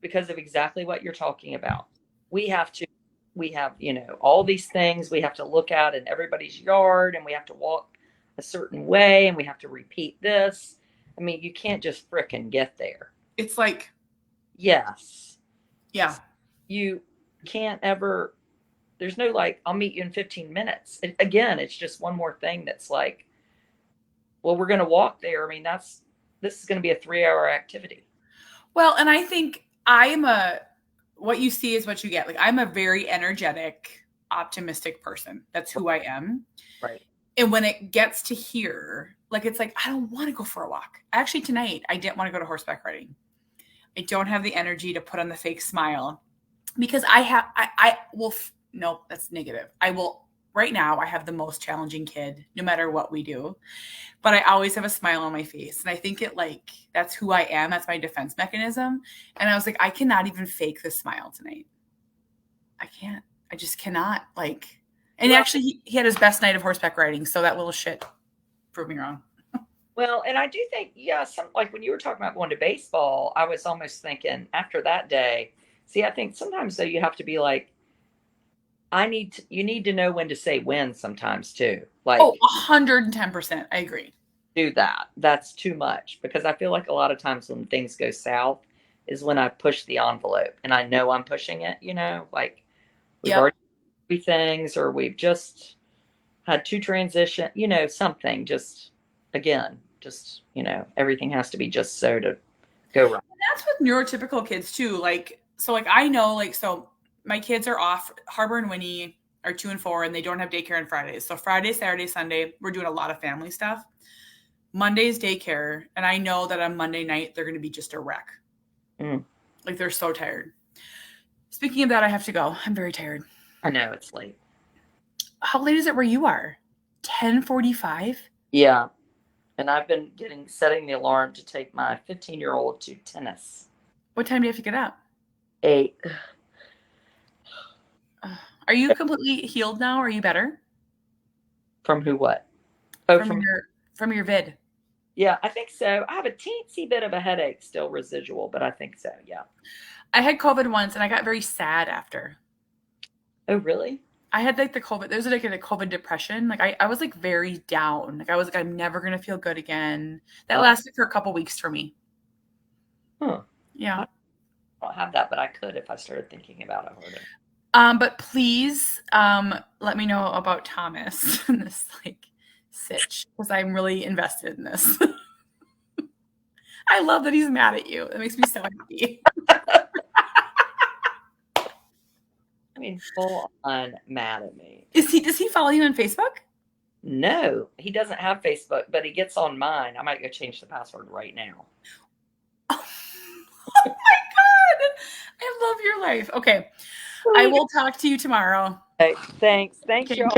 because of exactly what you're talking about. We have to, we have, all these things we have to look at in everybody's yard, and we have to walk a certain way, and we have to repeat this. I mean, you can't just frickin' get there. It's like, Yes. yeah. You can't ever, there's no like, I'll meet you in 15 minutes. Again, it's just one more thing that's like, well, we're going to walk there. I mean, this is going to be a 3-hour activity. Well, and I think what you see is what you get. Like, I'm a very energetic, optimistic person. That's who I am. Right. And when it gets to here, like, it's like, I don't want to go for a walk. Actually, tonight, I didn't want to go to horseback riding. I don't have the energy to put on the fake smile, because no, that's negative. Right now, I have the most challenging kid, no matter what we do, but I always have a smile on my face. And I think that's who I am. That's my defense mechanism. And I was like, I cannot even fake this smile tonight. I can't. I just cannot. And actually, he had his best night of horseback riding. So that little shit proved me wrong. Well, and I do think, yeah, like when you were talking about going to baseball, I was almost thinking after that day, see, I think sometimes though you have to be like, you need to know when to say when sometimes too. Like, 110%. I agree. Do that. That's too much, because I feel like a lot of times when things go south is when I push the envelope, and I know I'm pushing it, like we've already done 3 things, or we've just had 2 transition, something just, again, just, everything has to be just so to go right. And that's with neurotypical kids too. I know, so my kids are off. Harbor and Winnie are 2 and 4, and they don't have daycare on Fridays. So Friday, Saturday, Sunday, we're doing a lot of family stuff. Monday's daycare, and I know that on Monday night they're going to be just a wreck. Like, they're so tired. Speaking of that, I have to go. I'm very tired. I know it's late. How late is it where you are? 10:45? Yeah. And I've been setting the alarm to take my 15-year-old to tennis. What time do you have to get up? 8. Are you completely healed now? Are you better From who? What? Oh, from your vid? Yeah, I think so. I have a teensy bit of a headache still residual, but I think so. Yeah. I had COVID once, and I got very sad after. Oh, really? I had like the COVID. There's like a COVID depression. Like I was like very down. Like I was like, I'm never gonna feel good again. That lasted for a couple weeks for me. Huh. Yeah. I don't have that, but I could if I started thinking about it harder. But please, let me know about Thomas and this like sitch, because I'm really invested in this. I love that he's mad at you. It makes me so happy. I mean, full on mad at me. Does he follow you on Facebook? No, he doesn't have Facebook, but he gets on mine. I might go change the password right now. Oh my God. I love your life. Okay. I will talk to you tomorrow. Okay, thanks. Thanks, Okay. y'all.